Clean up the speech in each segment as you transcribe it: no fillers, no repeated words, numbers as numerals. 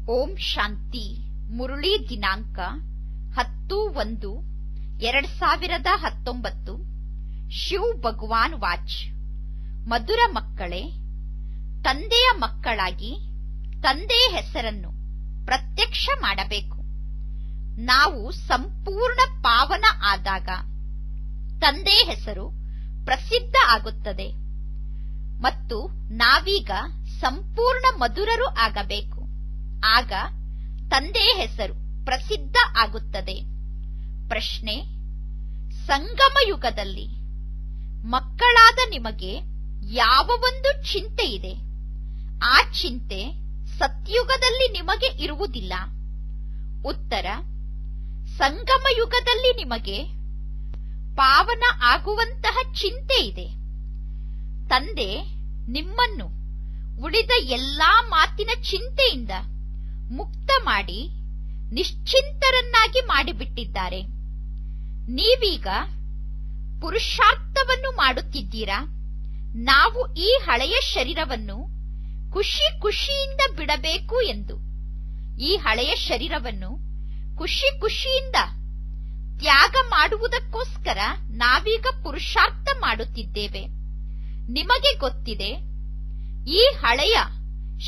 ಓಂ ಶಾಂತಿ. ಮುರುಳಿ ದಿನಾಂಕ 10-1-2019. ಶಿವ್ ಭಗವಾನ್ ವಾಚ್. ಮಧುರ ಮಕ್ಕಳೇ, ತಂದೆಯ ಮಕ್ಕಳಾಗಿ ತಂದೆಯ ಹೆಸರನ್ನು ಪ್ರತ್ಯಕ್ಷ ಮಾಡಬೇಕು. ನಾವು ಸಂಪೂರ್ಣ ಪಾವನ ಆದಾಗ ತಂದೆಯ ಹೆಸರು ಪ್ರಸಿದ್ಧ ಆಗುತ್ತದೆ ಮತ್ತು ನಾವೀಗ ಸಂಪೂರ್ಣ ಮಧುರರು ಆಗಬೇಕು. ಆಗ ತಂದೆಯ ಹೆಸರು ಪ್ರಸಿದ್ಧ ಆಗುತ್ತದೆ. ಪ್ರಶ್ನೆ: ಸಂಗಮ ಯುಗದಲ್ಲಿ ಮಕ್ಕಳಾದ ನಿಮಗೆ ಯಾವ ಒಂದು ಚಿಂತೆ ಇದೆ? ಆ ಚಿಂತೆ ಸತ್ಯುಗದಲ್ಲಿ ನಿಮಗೆ ಇರುವುದಿಲ್ಲ. ಉತ್ತರ: ಸಂಗಮ ಯುಗದಲ್ಲಿ ನಿಮಗೆ ಪಾವನ ಆಗುವಂತಹ ಚಿಂತೆ ಇದೆ. ತಂದೆ ನಿಮ್ಮನ್ನು ಉಳಿದ ಎಲ್ಲಾ ಮಾತಿನ ಚಿಂತೆಯಿಂದ ಮುಕ್ತ ಮಾಡಿ ನಿಶ್ಚಿಂತರನ್ನಾಗಿ ಮಾಡಿಬಿಟ್ಟಿದ್ದಾರೆ. ನೀವೀಗ ಪುರುಷಾರ್ಥವನ್ನು ಮಾಡುತ್ತಿದ್ದೀರಾ. ನಾವು ಈ ಹಳೆಯ ಶರೀರವನ್ನು ಖುಷಿ ಖುಷಿಯಿಂದ ಬಿಡಬೇಕು ಎಂದು. ಈ ಹಳೆಯ ಶರೀರವನ್ನು ಖುಷಿ ಖುಷಿಯಿಂದ ತ್ಯಾಗ ಮಾಡುವುದಕ್ಕೋಸ್ಕರ ನಾವೀಗ ಪುರುಷಾರ್ಥ ಮಾಡುತ್ತಿದ್ದೇವೆ. ನಿಮಗೆ ಗೊತ್ತಿದೆ, ಈ ಹಳೆಯ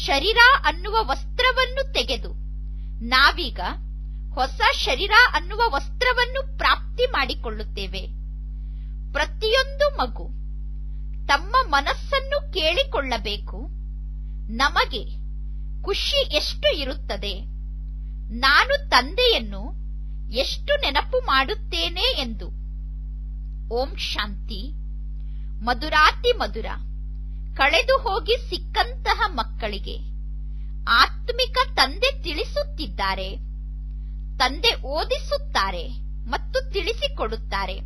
ಶರೀರ ಅನ್ನುವ ವಸ್ತ್ರವನ್ನು ತೆಗೆದು ನಾವೀಗ ಹೊಸ ಶರೀರ ಅನ್ನುವ ವಸ್ತ್ರವನ್ನು ಪ್ರಾಪ್ತಿ ಮಾಡಿಕೊಳ್ಳುತ್ತೇವೆ. ಪ್ರತಿಯೊಂದು ಮಗು ತಮ್ಮ ಮನಸ್ಸನ್ನು ಕೇಳಿಕೊಳ್ಳಬೇಕು. ನಮಗೆ ಖುಷಿ ಎಷ್ಟು ಇರುತ್ತದೆ, ನಾನು ತಂದೆಯನ್ನು ಎಷ್ಟು ನೆನಪು ಮಾಡುತ್ತೇನೆ ಎಂದು. ಓಂ ಶಾಂತಿ. ಮಧುರಾತಿ ಮಧುರ. ಕಳೆದು ಹೋಗಿ ಸಿಕ್ಕಂತಹ ಮಕ್ಕಳಿಗೆ ಆತ್ಮಿಕ ತಂದೆ ತಿಳಿಸುತ್ತಿದ್ದಾರೆ. ತಂದೆ ಓದಿಸುತ್ತಾರೆ ಮತ್ತು ತಿಳಿಸಿಕೊಡುತ್ತಾರೆ.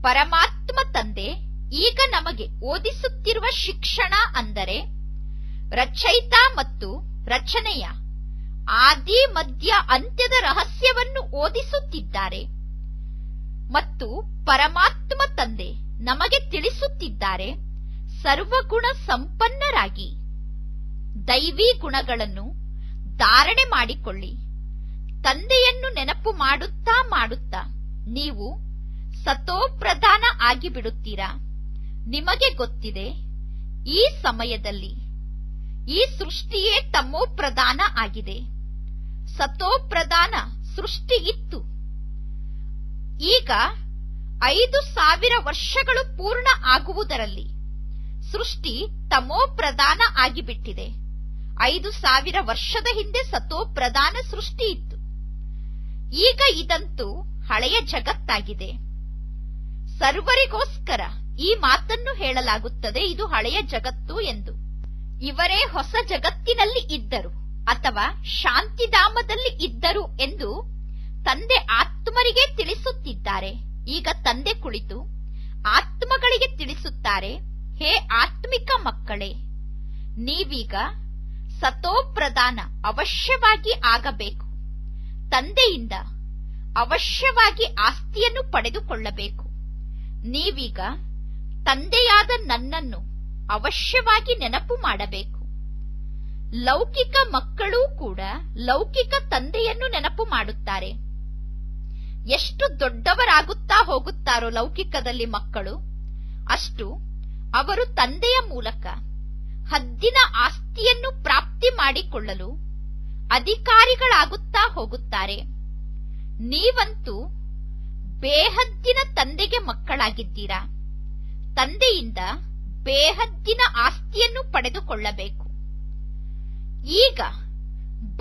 ಪರಮಾತ್ಮ ತಂದೆ ಈಗ ನಮಗೆ ಓದಿಸುತ್ತಿರುವ ಶಿಕ್ಷಣ ಅಂದರೆ ರಚಯಿತ ಮತ್ತು ರಚನೆಯ ಆದಿ ಮಧ್ಯ ಅಂತ್ಯದ ರಹಸ್ಯವನ್ನು ಓದಿಸುತ್ತಿದ್ದಾರೆ. ಮತ್ತು ಪರಮಾತ್ಮ ತಂದೆ ನಮಗೆ ತಿಳಿಸುತ್ತಿದ್ದಾರೆ, ಸರ್ವಗುಣ ಸಂಪನ್ನರಾಗಿ ದೈವಿ ಗುಣಗಳನ್ನು ಧಾರಣೆ ಮಾಡಿಕೊಳ್ಳಿ. ತಂದೆಯನ್ನು ನೆನಪು ಮಾಡುತ್ತಾ ಮಾಡುತ್ತಾ ನೀವು ಸತೋಪ್ರಧಾನ ಆಗಿಬಿಡುತ್ತೀರಾ. ನಿಮಗೆ ಗೊತ್ತಿದೆ, ಈ ಸಮಯದಲ್ಲಿ ಈ ಸೃಷ್ಟಿಯೇ ತಮೋಪ್ರಧಾನ ಆಗಿದೆ. ಸತೋಪ್ರಧಾನ ಸೃಷ್ಟಿ ಇತ್ತು. ಈಗ 5000 ವರ್ಷಗಳು ಪೂರ್ಣ ಆಗುವುದರಲ್ಲಿ ಸೃಷ್ಟಿ ತಮೋಪ್ರಧಾನ ಆಗಿಬಿಟ್ಟಿದೆ. 5000 ವರ್ಷದ ಹಿಂದೆ ಸತೋಪ್ರಧಾನ ಸೃಷ್ಟಿ ಇತ್ತು. ಈಗ ಇದಂತೂ ಹಳೆಯ ಜಗತ್ತಾಗಿದೆ. ಸರ್ವರಿಗೋಸ್ಕರ ಈ ಮಾತನ್ನು ಹೇಳಲಾಗುತ್ತದೆ, ಇದು ಹಳೆಯ ಜಗತ್ತು ಎಂದು. ಇವರೇ ಹೊಸ ಜಗತ್ತಿನಲ್ಲಿ ಇದ್ದರು ಅಥವಾ ಶಾಂತಿಧಾಮದಲ್ಲಿ ಇದ್ದರು ಎಂದು ತಂದೆ ಆತ್ಮರಿಗೆ ತಿಳಿಸುತ್ತಿದ್ದಾರೆ. ಈಗ ತಂದೆ ಕುಳಿತು ಆತ್ಮಗಳಿಗೆ ತಿಳಿಸುತ್ತಾರೆ, ಹೇ ಆತ್ಮಿಕ ಮಕ್ಕಳೇ, ನೀವೀಗ ಸತೋಪ್ರಧಾನ ಅವಶ್ಯವಾಗಿ ಆಗಬೇಕು. ತಂದೆಯಿಂದ ಅವಶ್ಯವಾಗಿ ಆಸ್ತಿಯನ್ನು ಪಡೆದುಕೊಳ್ಳಬೇಕು. ನೀವೀಗ ತಂದೆಯಾದ ನನ್ನನ್ನು ಅವಶ್ಯವಾಗಿ ನೆನಪು ಮಾಡಬೇಕು. ಲೌಕಿಕ ಮಕ್ಕಳೂ ಕೂಡ ಲೌಕಿಕ ತಂದೆಯನ್ನು ನೆನಪು ಮಾಡುತ್ತಾರೆ. ಎಷ್ಟು ದೊಡ್ಡವರಾಗುತ್ತಾ ಹೋಗುತ್ತಾರೋ ಲೌಕಿಕದಲ್ಲಿ ಮಕ್ಕಳು, ಅಷ್ಟು ಅವರು ತಂದೆಯ ಮೂಲಕ ಹದ್ದಿನ ಆಸ್ತಿಯನ್ನು ಪ್ರಾಪ್ತಿ ಮಾಡಿಕೊಳ್ಳಲು ಅಧಿಕಾರಿಗಳಾಗುತ್ತಾ ಹೋಗುತ್ತಾರೆ. ನೀವಂತೂ ಬೇಹದ್ದಿನ ತಂದೆಗೆ ಮಕ್ಕಳಾಗಿದ್ದೀರಾ. ತಂದೆಯಿಂದ ಬೇಹದ್ದಿನ ಆಸ್ತಿಯನ್ನು ಪಡೆದುಕೊಳ್ಳಬೇಕು. ಈಗ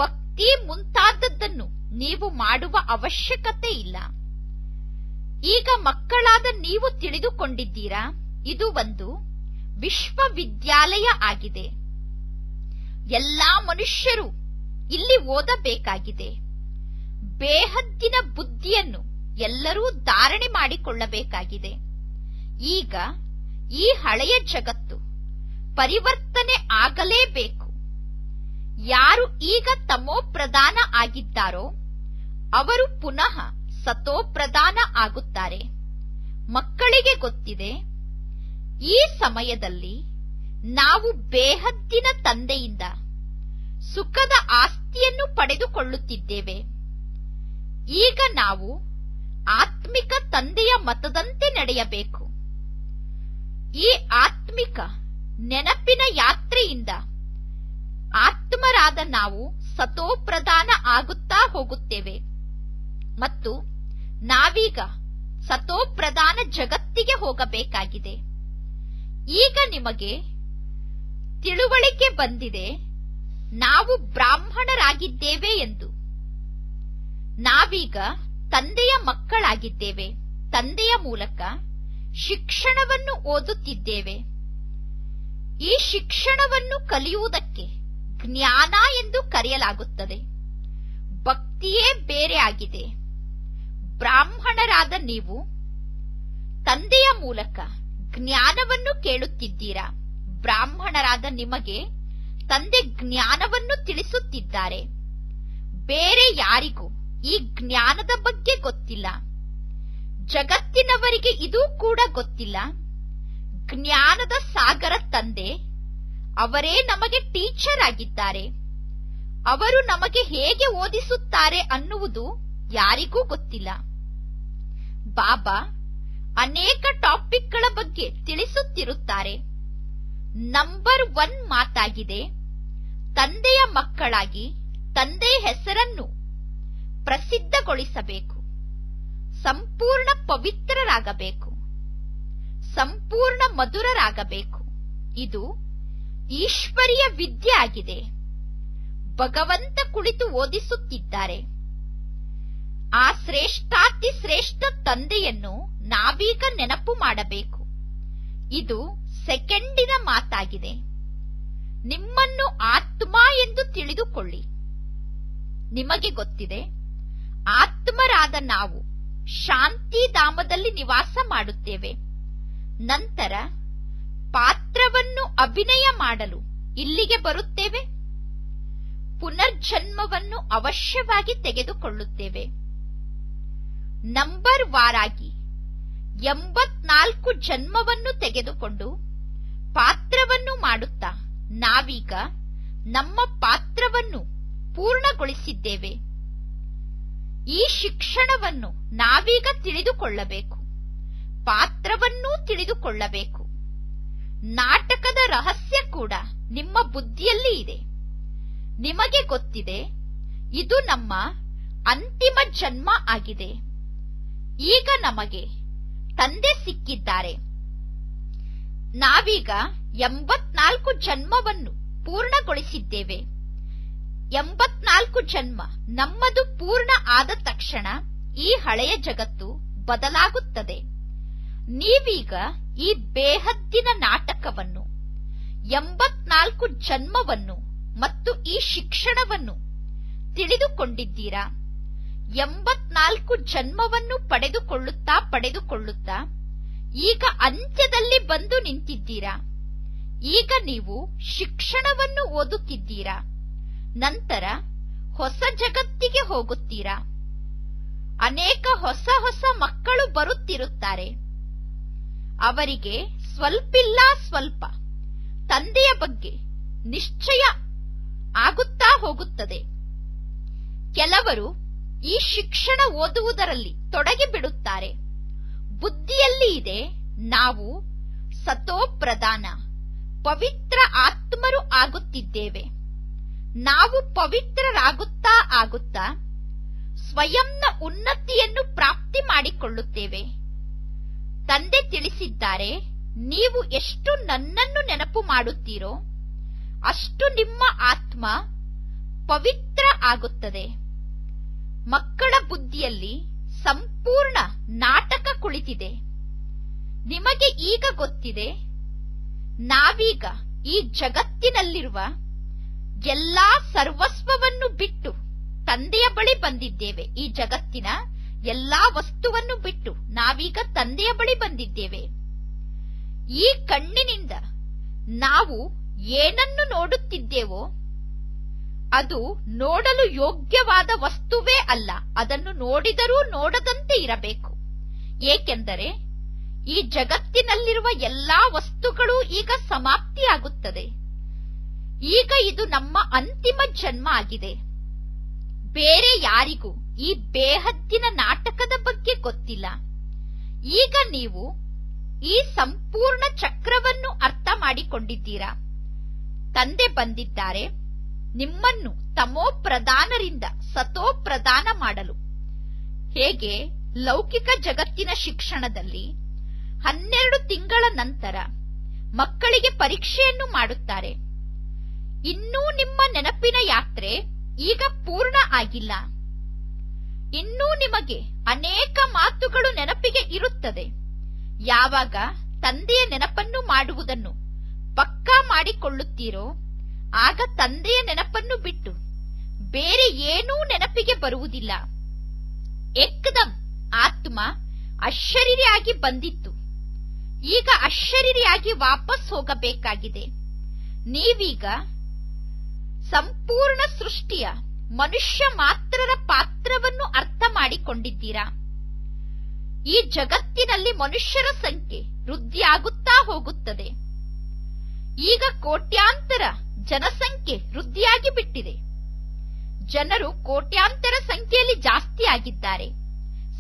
ಭಕ್ತಿ ಮುಂತಾದದ್ದನ್ನು ನೀವು ಮಾಡುವ ಅವಶ್ಯಕತೆ ಇಲ್ಲ. ಈಗ ಮಕ್ಕಳಾದ ನೀವು ತಿಳಿದುಕೊಂಡಿದ್ದೀರಾ, ಇದು ಒಂದು ವಿಶ್ವವಿದ್ಯಾಲಯ ಆಗಿದೆ. ಎಲ್ಲಾ ಮನುಷ್ಯರು ಇಲ್ಲಿ ಓದಬೇಕಾಗಿದೆ. ಬೇಹದ್ದಿನ ಬುದ್ಧಿಯನ್ನು ಎಲ್ಲರೂ ಧಾರಣೆ ಮಾಡಿಕೊಳ್ಳಬೇಕಾಗಿದೆ. ಈಗ ಈ ಹಳೆಯ ಜಗತ್ತು ಪರಿವರ್ತನೆ ಆಗಲೇಬೇಕು. ಯಾರು ಈಗ ತಮೋಪ್ರಧಾನ ಆಗಿದ್ದಾರೋ ಅವರು ಪುನಃ ಸತೋಪ್ರಧಾನ ಆಗುತ್ತಾರೆ. ಮಕ್ಕಳಿಗೆ ಗೊತ್ತಿದೆ, ಈ ಸಮಯದಲ್ಲಿ ನಾವು ಬೇಹದ್ದಿನ ತಂದೆಯಿಂದ ಸುಖದ ಆಸ್ತಿಯನ್ನು ಪಡೆದುಕೊಳ್ಳುತ್ತಿದ್ದೇವೆ. ಈಗ ನಾವು ಆತ್ಮಿಕ ತಂದೆಯ ಮತದಂತೆ ನಡೆಯಬೇಕು. ಈ ಆತ್ಮಿಕ ನೆನಪಿನ ಯಾತ್ರೆಯಿಂದ ಆತ್ಮರಾದ ನಾವು ಸತೋಪ್ರಧಾನ ಆಗುತ್ತಾ ಹೋಗುತ್ತೇವೆ ಮತ್ತು ನಾವೀಗ ಸತೋಪ್ರಧಾನ ಜಗತ್ತಿಗೆ ಹೋಗಬೇಕಾಗಿದೆ. ಈಗ ನಿಮಗೆ ತಿಳುವಳಿಕೆ ಬಂದಿದೆ, ನಾವು ಬ್ರಾಹ್ಮಣರಾಗಿದ್ದೇವೆ ಎಂದು. ನಾವೀಗ ತಂದೆಯ ಮಕ್ಕಳಾಗಿದ್ದೇವೆ. ತಂದೆಯ ಮೂಲಕ ಶಿಕ್ಷಣವನ್ನು ಓದುತ್ತಿದ್ದೇವೆ. ಈ ಶಿಕ್ಷಣವನ್ನು ಕಲಿಯುವುದಕ್ಕೆ ಜ್ಞಾನ ಎಂದು ಕರೆಯಲಾಗುತ್ತದೆ. ಭಕ್ತಿಯೇ ಬೇರೆ ಆಗಿದೆ. ಬ್ರಾಹ್ಮಣರಾದ ನೀವು ತಂದೆಯ ಮೂಲಕ ಜ್ಞಾನವನ್ನು ಕೇಳುತ್ತಿದ್ದೀರಾ. ಬ್ರಾಹ್ಮಣರಾದ ನಿಮಗೆ ತಂದೆ ಜ್ಞಾನವನ್ನು ತಿಳಿಸುತ್ತಿದ್ದಾರೆ. ಬೇರೆ ಯಾರಿಗೂ ಈ ಜ್ಞಾನದ ಬಗ್ಗೆ ಗೊತ್ತಿಲ್ಲ. ಜಗತ್ತಿನವರಿಗೆ ಇದೂ ಕೂಡ ಗೊತ್ತಿಲ್ಲ. ಜ್ಞಾನದ ಸಾಗರ ತಂದೆ ಅವರೇ ನಮಗೆ ಟೀಚರ್ ಆಗಿದ್ದಾರೆ. ಅವರು ನಮಗೆ ಹೇಗೆ ಓದಿಸುತ್ತಾರೆ ಅನ್ನುವುದು ಯಾರಿಗೂ ಗೊತ್ತಿಲ್ಲ. ಬಾಬಾ ಅನೇಕ ಟಾಪಿಕ್ಗಳ ಬಗ್ಗೆ ತಿಳಿಸುತ್ತಿರುತ್ತಾರೆ. ನಂಬರ್ 1 ಮಾತಾಗಿದೆ, ತಂದೆಯ ಮಕ್ಕಳಾಗಿ ತಂದೆಯ ಹೆಸರನ್ನು ಪ್ರಸಿದ್ಧಗೊಳಿಸಬೇಕು. ಸಂಪೂರ್ಣ ಪವಿತ್ರರಾಗಬೇಕು. ಸಂಪೂರ್ಣ ಮಧುರರಾಗಬೇಕು. ಇದು ಈಶ್ವರೀಯ ವಿದ್ಯೆ ಆಗಿದೆ. ಭಗವಂತ ಕುಳಿತು ಓದಿಸುತ್ತಿದ್ದಾರೆ. ಆ ಶ್ರೇಷ್ಠಾತಿ ಶ್ರೇಷ್ಠ ತಂದೆಯನ್ನು ನಾವೀಗ ನೆನಪು ಮಾಡಬೇಕು. ಇದು ಸೆಕೆಂಡಿನ ಮಾತಾಗಿದೆ. ನಿಮ್ಮನ್ನು ಆತ್ಮ ಎಂದು ತಿಳಿದುಕೊಳ್ಳಿ. ನಿಮಗೆ ಗೊತ್ತಿದೆ, ಆತ್ಮರಾದ ನಾವು ಶಾಂತಿಧಾಮದಲ್ಲಿ ನಿವಾಸ ಮಾಡುತ್ತೇವೆ. ನಂತರ ಪಾತ್ರವನ್ನು ಅಭಿನಯ ಮಾಡಲು ಇಲ್ಲಿಗೆ ಬರುತ್ತೇವೆ. ಪುನರ್ಜನ್ಮವನ್ನು ಅವಶ್ಯವಾಗಿ ತೆಗೆದುಕೊಳ್ಳುತ್ತೇವೆ. ನಂಬರ್ ವಾರಾಗಿ 84 ಜನ್ಮವನ್ನು ತೆಗೆದುಕೊಂಡು ಪಾತ್ರವನ್ನು ಮಾಡುತ್ತಾ ನಾವೀಗ ನಮ್ಮ ಪಾತ್ರವನ್ನು ಪೂರ್ಣಗೊಳಿಸಿದ್ದೇವೆ. ಈ ಶಿಕ್ಷಣವನ್ನು ನಾವೀಗ ತಿಳಿದುಕೊಳ್ಳಬೇಕು. ಪಾತ್ರವನ್ನೂ ತಿಳಿದುಕೊಳ್ಳಬೇಕು. ನಾಟಕದ ರಹಸ್ಯ ಕೂಡ ನಿಮ್ಮ ಬುದ್ಧಿಯಲ್ಲಿ ಇದೆ. ನಿಮಗೆ ಗೊತ್ತಿದೆ, ಇದು ನಮ್ಮ ಅಂತಿಮ ಜನ್ಮ ಆಗಿದೆ. ಈಗ ನಮಗೆ ತಂದೆ ಸಿಕ್ಕಿದ್ದಾರೆ. ನಾವೀಗ 84 ಜನ್ಮವನ್ನು ಪೂರ್ಣಗೊಳಿಸಿದ್ದೇವೆ. 84 ಜನ್ಮ ನಮ್ಮದು ಪೂರ್ಣ ಆದ ತಕ್ಷಣ ಈ ಹಳೆಯ ಜಗತ್ತು ಬದಲಾಗುತ್ತದೆ. ನೀವೀಗ ಈ ಬೇಹದ್ದಿನ ನಾಟಕವನ್ನು 84 ಜನ್ಮವನ್ನು ಮತ್ತು ಈ ಶಿಕ್ಷಣವನ್ನು ತಿಳಿದುಕೊಂಡಿದ್ದೀರಾ. 84 ಜನ್ಮವನ್ನು ಪಡೆದುಕೊಳ್ಳುತ್ತಾ ಈಗ ಅಂತ್ಯದಲ್ಲಿ ಬಂದು ನಿಂತಿದ್ದೀರಾ. ಈಗ ನೀವು ಶಿಕ್ಷಣವನ್ನು ಓದುತ್ತಿದ್ದೀರಾ. ನಂತರ ಹೊಸ ಜಗತ್ತಿಗೆ ಹೋಗುತ್ತೀರಾ. ಅನೇಕ ಹೊಸ ಹೊಸ ಮಕ್ಕಳು ಬರುತ್ತಿರುತ್ತಾರೆ. ಅವರಿಗೆ ಸ್ವಲ್ಪ ತಂದೆಯ ಬಗ್ಗೆ ನಿಶ್ಚಯ ಆಗುತ್ತಾ ಹೋಗುತ್ತದೆ. ಕೆಲವರು ಈ ಶಿಕ್ಷಣ ಓದುವುದರಲ್ಲಿ ತೊಡಗಿಬಿಡುತ್ತಾರೆ. ಬುದ್ಧಿಯಲ್ಲಿ ಇದೆ, ನಾವು ಸತೋಪ್ರಧಾನ ಪವಿತ್ರ ಆತ್ಮರು ಆಗುತ್ತಿದ್ದೇವೆ. ನಾವು ಪವಿತ್ರರಾಗುತ್ತಾ ಸ್ವಯಂನ ಉನ್ನತಿಯನ್ನು ಪ್ರಾಪ್ತಿ ಮಾಡಿಕೊಳ್ಳುತ್ತೇವೆ. ತಂದೆ ತಿಳಿಸಿದ್ದಾರೆ, ನೀವು ಎಷ್ಟು ನನ್ನನ್ನು ನೆನಪು ಮಾಡುತ್ತೀರೋ ಅಷ್ಟು ನಿಮ್ಮ ಆತ್ಮ ಪವಿತ್ರ ಆಗುತ್ತದೆ. ಮಕ್ಕಳ ಬುದ್ಧಿಯಲ್ಲಿ ಸಂಪೂರ್ಣ ನಾಟಕ ಕುಳಿತಿದೆ. ನಿಮಗೆ ಈಗ ಗೊತ್ತಿದೆ, ನಾವೀಗ ಈ ಜಗತ್ತಿನಲ್ಲಿರುವ ಎಲ್ಲಾ ಸರ್ವಸ್ವವನ್ನು ಬಿಟ್ಟು ತಂದೆಯ ಬಳಿ ಬಂದಿದ್ದೇವೆ. ಈ ಜಗತ್ತಿನ ಎಲ್ಲಾ ವಸ್ತುವನ್ನು ಬಿಟ್ಟು ನಾವೀಗ ತಂದೆಯ ಬಳಿ ಬಂದಿದ್ದೇವೆ. ಈ ಕಣ್ಣಿನಿಂದ ನಾವು ಏನನ್ನು ನೋಡುತ್ತಿದ್ದೇವೋ ಅದು ನೋಡಲು ಯೋಗ್ಯವಾದ ವಸ್ತುವೇ ಅಲ್ಲ. ಅದನ್ನು ನೋಡಿದರೂ ನೋಡದಂತೆ ಇರಬೇಕು. ಏಕೆಂದರೆ ಈ ಜಗತ್ತಿನಲ್ಲಿರುವ ಎಲ್ಲಾ ವಸ್ತುಗಳು ಈಗ ಸಮಾಪ್ತಿಯಾಗುತ್ತದೆ. ಈಗ ಇದು ನಮ್ಮ ಅಂತಿಮ ಜನ್ಮ ಆಗಿದೆ. ಬೇರೆ ಯಾರಿಗೂ ಈ ಬೇಹದ್ದಿನ ನಾಟಕದ ಬಗ್ಗೆ ಗೊತ್ತಿಲ್ಲ. ಈಗ ನೀವು ಈ ಸಂಪೂರ್ಣ ಚಕ್ರವನ್ನು ಅರ್ಥ ಮಾಡಿಕೊಂಡಿದ್ದೀರಾ. ತಂದೆ ಬಂದಿದ್ದಾರೆ ನಿಮ್ಮನ್ನು ತಮೋ ಪ್ರಧಾನರಿಂದ ಸತೋ ಪ್ರಧಾನ ಮಾಡಲು. ಹೇಗೆ ಲೌಕಿಕ ಜಗತ್ತಿನ ಶಿಕ್ಷಣದಲ್ಲಿ 12 ತಿಂಗಳ ನಂತರ ಮಕ್ಕಳಿಗೆ ಪರೀಕ್ಷೆಯನ್ನು ಮಾಡುತ್ತಾರೆ. ಇನ್ನೂ ನಿಮ್ಮ ನೆನಪಿನ ಯಾತ್ರೆ ಈಗ ಪೂರ್ಣ ಆಗಿಲ್ಲ. ಇನ್ನೂ ನಿಮಗೆ ಅನೇಕ ಮಾತುಗಳು ನೆನಪಿಗೆ ಇರುತ್ತದೆ. ಯಾವಾಗ ತಂದೆಯ ನೆನಪನ್ನು ಮಾಡುವುದನ್ನು ಪಕ್ಕಾ ಮಾಡಿಕೊಳ್ಳುತ್ತೀರೋ ಆಗ ತಂದೆಯ ನೆನಪನ್ನು ಬಿಟ್ಟು ಬೇರೆ ಏನೂ ನೆನಪಿಗೆ ಬರುವುದಿಲ್ಲ. ಏಕದಂ ಆತ್ಮ ಅಶರೀರಿಯಾಗಿ ಬಂದಿತ್ತು, ಈಗ ಅಶರೀರಿಯಾಗಿ ವಾಪಸ್ ಹೋಗಬೇಕಾಗಿದೆ. ನೀವೀಗ ಸಂಪೂರ್ಣ ಸೃಷ್ಟಿಯ ಮನುಷ್ಯ ಮಾತ್ರರ ಪಾತ್ರವನ್ನು ಅರ್ಥ ಮಾಡಿಕೊಂಡಿದ್ದೀರಾ. ಈ ಜಗತ್ತಿನಲ್ಲಿ ಮನುಷ್ಯರ ಸಂಖ್ಯೆ ವೃದ್ಧಿಯಾಗುತ್ತಾ ಹೋಗುತ್ತದೆ. ಈಗ ಕೋಟ್ಯಾಂತರ ಜನಸಂಖ್ಯೆ ವೃದ್ಧಿಯಾಗಿ ಬಿಟ್ಟಿದೆ. ಜನರು ಕೋಟ್ಯಾಂತರ ಸಂಖ್ಯೆಯಲ್ಲಿ ಜಾಸ್ತಿ ಆಗಿದ್ದಾರೆ.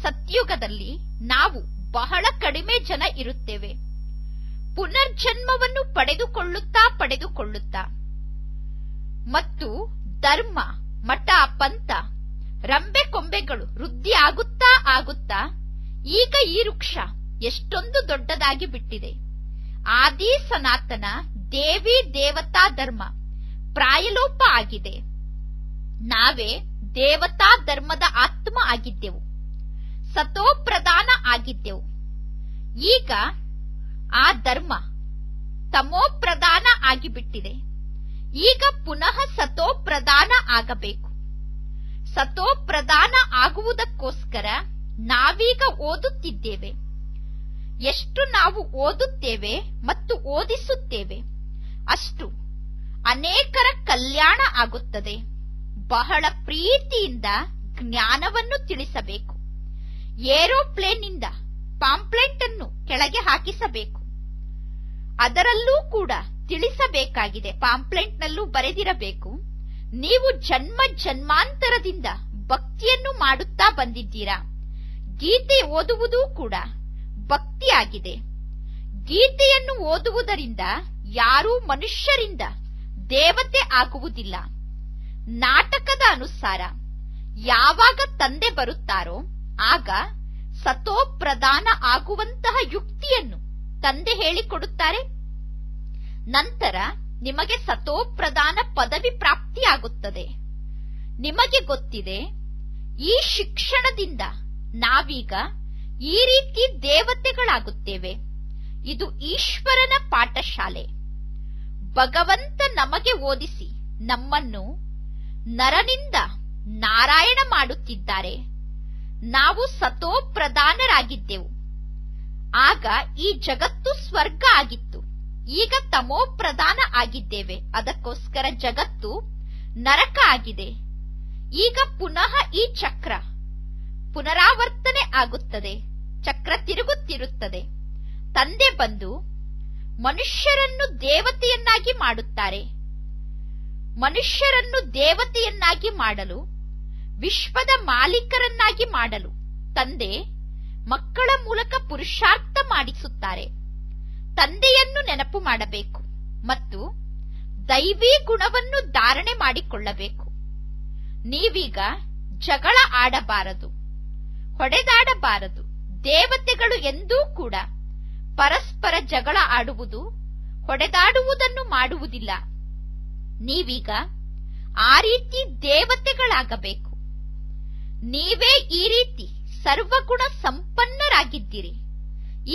ಸತ್ಯುಗದಲ್ಲಿ ನಾವು ಬಹಳ ಕಡಿಮೆ ಜನ ಇರುತ್ತೇವೆ. ಪುನರ್ಜನ್ಮವನ್ನು ಪಡೆದುಕೊಳ್ಳುತ್ತಾ ಮತ್ತು ಧರ್ಮ, ಮಠ, ಪಂಥ, ರಂಬೆ ಕೊಂಬೆಗಳು ವೃದ್ಧಿ ಆಗುತ್ತಾ ಈಗ ಈ ವೃಕ್ಷ ಎಷ್ಟೊಂದು ದೊಡ್ಡದಾಗಿ ಬಿಟ್ಟಿದೆ. ಆದಿ ಸನಾತನ ದೇವಿ ದೇವತಾ ಧರ್ಮ ಪ್ರಾಯಲೋಪ ಆಗಿದೆ. ನಾವೇ ದೇವತಾ ಧರ್ಮದ ಆತ್ಮ ಆಗಿದ್ದೆವು, ಸತೋ ಪ್ರಧಾನ ಆಗಿದ್ದೆವು. ಈಗ ಆ ಧರ್ಮ ತಮೋ ಪ್ರಧಾನ ಆಗಿಬಿಟ್ಟಿದೆ. ಈಗ ಪುನಃ ಸತೋ ಪ್ರಧಾನ ಆಗಬೇಕು. ಸತೋ ಪ್ರಧಾನ ಆಗುವುದಕ್ಕೋಸ್ಕರ ನಾವೀಗ ಓದುತ್ತಿದ್ದೇವೆ. ಎಷ್ಟು ನಾವು ಓದುತ್ತೇವೆ ಮತ್ತು ಓದಿಸುತ್ತೇವೆ ಅಷ್ಟು ಅನೇಕರ ಕಲ್ಯಾಣ ಆಗುತ್ತದೆ. ಬಹಳ ಪ್ರೀತಿಯಿಂದ ಜ್ಞಾನವನ್ನು ತಿಳಿಸಬೇಕು. ಏರೋಪ್ಲೇನ್ನಿಂದ ಪಾಂಪ್ಲೆಟ್ ಅನ್ನು ಕೆಳಗೆ ಹಾಕಿಸಬೇಕು. ಅದರಲ್ಲೂ ಕೂಡ ತಿಳಿಸಬೇಕಾಗಿದೆ. ಪಾಂಪ್ಲೆಟ್ನಲ್ಲೂ ಬರೆದಿರಬೇಕು, ನೀವು ಜನ್ಮ ಜನ್ಮಾಂತರದಿಂದ ಭಕ್ತಿಯನ್ನು ಮಾಡುತ್ತಾ ಬಂದಿದ್ದೀರಾ. ಗೀತೆ ಓದುವುದೂ ಕೂಡ ಭಕ್ತಿಯಾಗಿದೆ. ಗೀತೆಯನ್ನು ಓದುವುದರಿಂದ ಯಾರೂ ಮನುಷ್ಯರಿಂದ ದೇವತೆ ಆಗುವುದಿಲ್ಲ. ನಾಟಕದ ಅನುಸಾರ ಯಾವಾಗ ತಂದೆ ಬರುತ್ತಾರೋ ಆಗ ಸತೋ ಪ್ರಧಾನ ಆಗುವಂತಹ ಯುಕ್ತಿಯನ್ನು ತಂದೆ ಹೇಳಿಕೊಡುತ್ತಾರೆ. ನಂತರ ನಿಮಗೆ ಸತೋ ಪ್ರಧಾನ ಪದವಿ ಪ್ರಾಪ್ತಿಯಾಗುತ್ತದೆ. ನಿಮಗೆ ಗೊತ್ತಿದೆ, ಈ ಶಿಕ್ಷಣದಿಂದ ನಾವೀಗ ಈ ರೀತಿ ದೇವತೆಗಳಾಗುತ್ತೇವೆ. ಇದು ಈಶ್ವರನ ಪಾಠಶಾಲೆ. ಭಗವಂತ ನಮಗೆ ಓದಿಸಿ ನಮ್ಮನ್ನು ನರನಿಂದ ನಾರಾಯಣ ಮಾಡುತ್ತಿದ್ದಾರೆ. ನಾವು ಸತೋ ಪ್ರಧಾನರಾಗಿದ್ದೆವು. ಆಗ ಈ ಜಗತ್ತು ಸ್ವರ್ಗ ಆಗಿತ್ತು. ಈಗ ತಮೋ ಪ್ರಧಾನ ಆಗಿದ್ದೇವೆ. ಅದಕ್ಕೋಸ್ಕರ ಜಗತ್ತು ನರಕ ಆಗಿದೆ. ಈಗ ಪುನಃ ಈ ಚಕ್ರ ಪುನರಾವರ್ತನೆ ಆಗುತ್ತದೆ. ಚಕ್ರ ತಿರುಗುತ್ತಿರುತ್ತದೆ. ತಂದೆ ಬಂದು ಮನುಷ್ಯರನ್ನು ದೇವತೆಯನ್ನಾಗಿ ಮಾಡುತ್ತಾರೆ. ಮನುಷ್ಯರನ್ನು ದೇವತೆಯನ್ನಾಗಿ ಮಾಡಲು, ವಿಶ್ವದ ಮಾಲೀಕರನ್ನಾಗಿ ಮಾಡಲು ತಂದೆ ಮಕ್ಕಳ ಮೂಲಕ ಪುರುಷಾರ್ಥ ಮಾಡಿಸುತ್ತಾರೆ. ತಂದೆಯನ್ನು ನೆನಪು ಮಾಡಬೇಕು ಮತ್ತು ದೈವಿ ಗುಣವನ್ನು ಧಾರಣೆ ಮಾಡಿಕೊಳ್ಳಬೇಕು. ನೀವೀಗ ಜಗಳ ಆಡಬಾರದು, ಹೊಡೆದಾಡಬಾರದು. ದೇವತೆಗಳು ಎಂದೂ ಕೂಡ ಪರಸ್ಪರ ಜಗಳ ಆಡುವುದು, ಹೊಡೆದಾಡುವುದನ್ನು ಮಾಡುವುದಿಲ್ಲ. ನೀವೀಗ ಆ ರೀತಿ ದೇವತೆಗಳಾಗಬೇಕು. ನೀವೇ ಈ ರೀತಿ ಸರ್ವಗುಣ ಸಂಪನ್ನರಾಗಿದ್ದೀರಿ.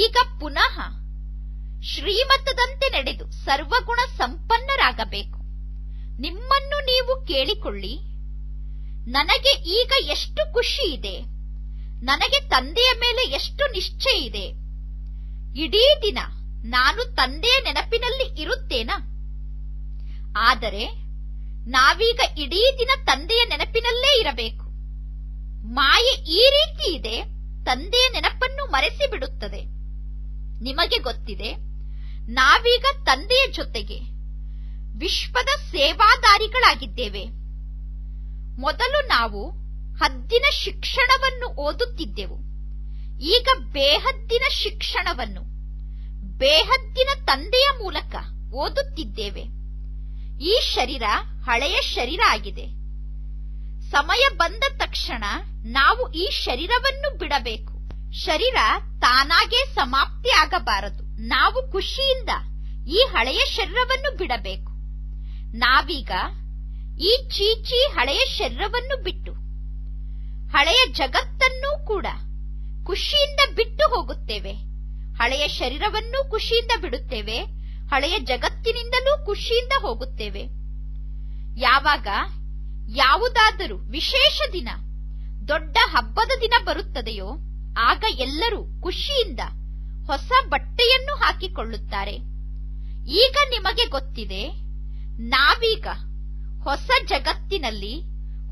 ಈಗ ಪುನಃ ಶ್ರೀಮತದಂತೆ ನಡೆದು ಸರ್ವಗುಣ ಸಂಪನ್ನರಾಗಬೇಕು. ನಿಮ್ಮನ್ನು ನೀವು ಕೇಳಿಕೊಳ್ಳಿ, ನನಗೆ ಈಗ ಎಷ್ಟು ಖುಷಿ ಇದೆ, ನನಗೆ ತಂದೆಯ ಮೇಲೆ ಎಷ್ಟು ನಿಶ್ಚಯ ಇದೆ. ಇಡೀ ದಿನ ನಾನು ತಂದೆಯ ನೆನಪಿನಲ್ಲಿ ಇರುತ್ತೇನಾ? ಆದರೆ ನಾವೀಗ ಇಡೀ ದಿನ ತಂದೆಯ ನೆನಪಿನಲ್ಲೇ ಇರಬೇಕು. ಮಾಯೆ ಈ ರೀತಿ ಇದೆ, ತಂದೆಯ ನೆನಪನ್ನು ಮರೆಸಿ ಬಿಡುತ್ತದೆ. ನಿಮಗೆ ಗೊತ್ತಿದೆ, ನಾವೀಗ ತಂದೆಯ ಜೊತೆಗೆ ವಿಶ್ವದ ಸೇವಾದಾರಿಗಳಾಗಿದ್ದೇವೆ. ಮೊದಲು ನಾವು ಹದ್ದಿನ ಶಿಕ್ಷಣವನ್ನು ಓದುತ್ತಿದ್ದೆವು. ಈಗ ಬೇಹದ್ದಿನ ಶಿಕ್ಷಣವನ್ನು ಬೇಹದ್ದಿನ ತಂದೆಯ ಮೂಲಕ ಓದುತ್ತಿದ್ದೇವೆ. ಈ ಶರೀರ ಹಳೆಯ ಶರೀರ ಆಗಿದೆ. ಸಮಯ ಬಂದ ತಕ್ಷಣ ನಾವು ಈ ಶರೀರವನ್ನು ಬಿಡಬೇಕು. ಶರೀರ ತಾನಾಗೇ ಸಮಾಪ್ತಿ ಆಗಬಾರದು. ನಾವು ಖುಷಿಯಿಂದ ಈ ಹಳೆಯ ಶರೀರವನ್ನು ಬಿಡಬೇಕು. ನಾವೀಗ ಈ ಚೀಚಿ ಹಳೆಯ ಶರೀರವನ್ನು ಬಿಟ್ಟು ಹಳೆಯ ಜಗತ್ತನ್ನೂ ಕೂಡ ಖುಷಿಯಿಂದ ಬಿಟ್ಟು ಹೋಗುತ್ತೇವೆ. ಹಳೆಯ ಶರೀರವನ್ನೂ ಖುಷಿಯಿಂದ ಬಿಡುತ್ತೇವೆ. ಹಳೆಯ ಜಗತ್ತಿನಿಂದಲೂ ಖುಷಿಯಿಂದ ಹೋಗುತ್ತೇವೆ. ಯಾವಾಗ ಯಾವುದಾದರೂ ವಿಶೇಷ ದಿನ, ದೊಡ್ಡ ಹಬ್ಬದ ದಿನ ಬರುತ್ತದೆಯೋ ಆಗ ಎಲ್ಲರೂ ಖುಷಿಯಿಂದ ಹೊಸ ಬಟ್ಟೆಯನ್ನು ಹಾಕಿಕೊಳ್ಳುತ್ತಾರೆ. ಈಗ ನಿಮಗೆ ಗೊತ್ತಿದೆ, ನಾವೀಗ ಹೊಸ ಜಗತ್ತಿನಲ್ಲಿ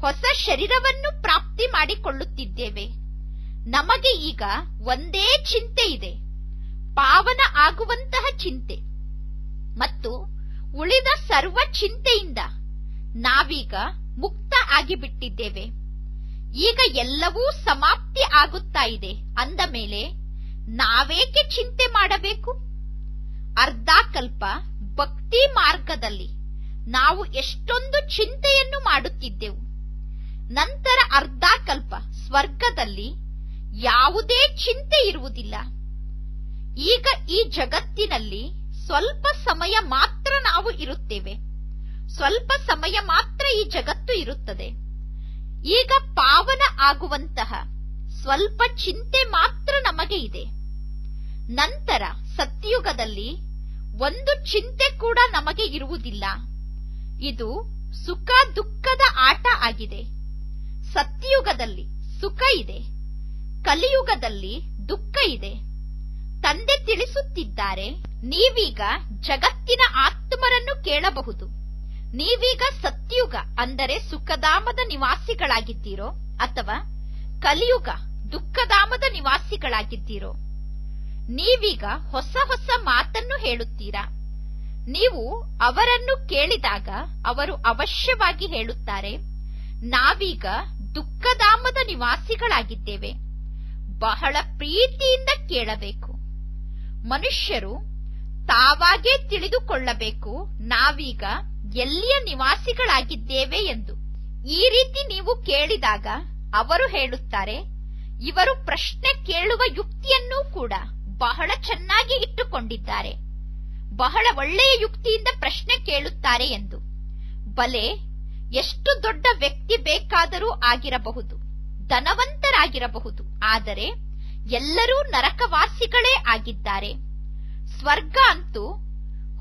ಹೊಸ ಶರೀರವನ್ನು ಪ್ರಾಪ್ತಿ ಮಾಡಿಕೊಳ್ಳುತ್ತಿದ್ದೇವೆ. ನಮಗೆ ಈಗ ಒಂದೇ ಚಿಂತೆ ಇದೆ, ಪಾವನ ಆಗುವಂತಹ ಚಿಂತೆ. ಮತ್ತು ಉಳಿದ ಸರ್ವ ಚಿಂತೆಯಿಂದ ನಾವೀಗ ಮುಕ್ತ ಆಗಿಬಿಟ್ಟಿದ್ದೇವೆ. ಈಗ ಎಲ್ಲವೂ ಸಮಾಪ್ತಿ ಆಗುತ್ತಾ ಇದೆ ಅಂದ ಮೇಲೆ ನಾವೇಕೆ ಚಿಂತೆ ಮಾಡಬೇಕು? ಅರ್ಧಕಲ್ಪ ಭಕ್ತಿ ಮಾರ್ಗದಲ್ಲಿ ನಾವು ಎಷ್ಟೊಂದು ಚಿಂತೆಯನ್ನು ಮಾಡುತ್ತಿದ್ದೆವು. ನಂತರ ಅರ್ಧಕಲ್ಪ ಸ್ವರ್ಗದಲ್ಲಿ ಯಾವುದೇ ಚಿಂತೆ ಇರುವುದಿಲ್ಲ. ಈಗ ಈ ಜಗತ್ತಿನಲ್ಲಿ ಸ್ವಲ್ಪ ಸಮಯ ಮಾತ್ರ ನಾವು ಇರುತ್ತೇವೆ. ಸ್ವಲ್ಪ ಸಮಯ ಮಾತ್ರ ಈ ಜಗತ್ತು ಇರುತ್ತದೆ. ಈಗ ಪಾವನ ಆಗುವಂತಹ ಸ್ವಲ್ಪ ಚಿಂತೆ ಮಾತ್ರ ನಮಗೆ ಇದೆ. ನಂತರ ಸತ್ಯುಗದಲ್ಲಿ ಒಂದು ಚಿಂತೆ ಕೂಡ ನಮಗೆ ಇರುವುದಿಲ್ಲ. ಇದು ಸುಖ ದುಃಖದ ಆಟ ಆಗಿದೆ. ಸತ್ಯುಗದಲ್ಲಿ ಸುಖ ಇದೆ, ಕಲಿಯುಗದಲ್ಲಿ ದುಃಖ ಇದೆ. ತಂದೆ ತಿಳಿಸುತ್ತಿದ್ದಾರೆ, ನೀವೀಗ ಜಗತ್ತಿನ ಆತ್ಮರನ್ನು ಕೇಳಬಹುದು. ನೀವೀಗ ಸತ್ಯುಗ ಅಂದರೆ ಸುಖಧಾಮದ ನಿವಾಸಿಗಳಾಗಿದ್ದೀರೋ ಅಥವಾ ಕಲಿಯುಗ ದುಃಖಧಾಮದ ನಿವಾಸಿಗಳಾಗಿದ್ದೀರೋ? ನೀವೀಗ ಹೊಸ ಹೊಸ ಮಾತನ್ನು ಹೇಳುತ್ತೀರಾ. ನೀವು ಅವರನ್ನು ಕೇಳಿದಾಗ ಅವರು ಅವಶ್ಯವಾಗಿ ಹೇಳುತ್ತಾರೆ, ನಾವೀಗ ದುಃಖಧಾಮದ ನಿವಾಸಿಗಳಾಗಿದ್ದೇವೆ. ಬಹಳ ಪ್ರೀತಿಯಿಂದ ಕೇಳಬೇಕು. ಮನುಷ್ಯರು ತಾವಾಗೇ ತಿಳಿದುಕೊಳ್ಳಬೇಕು, ನಾವೀಗ ಎಲ್ಲಿಯ ನಿವಾಸಿಗಳಾಗಿದ್ದೇವೆ ಎಂದು. ಈ ರೀತಿ ನೀವು ಕೇಳಿದಾಗ ಅವರು ಹೇಳುತ್ತಾರೆ, ಇವರು ಪ್ರಶ್ನೆ ಕೇಳುವ ಯುಕ್ತಿಯನ್ನೂ ಕೂಡ ಬಹಳ ಚೆನ್ನಾಗಿ ಇಟ್ಟುಕೊಂಡಿದ್ದಾರೆ, ಬಹಳ ಒಳ್ಳೆಯ ಯುಕ್ತಿಯಿಂದ ಪ್ರಶ್ನೆ ಕೇಳುತ್ತಾರೆ ಎಂದು. ಬಲೆ, ಎಷ್ಟು ದೊಡ್ಡ ವ್ಯಕ್ತಿ ಬೇಕಾದರೂ ಆಗಿರಬಹುದು, ಧನವಂತರಾಗಿರಬಹುದು, ಆದರೆ ಎಲ್ಲರೂ ನರಕವಾಸಿಗಳೇ ಆಗಿದ್ದಾರೆ. ಸ್ವರ್ಗ ಅಂತೂ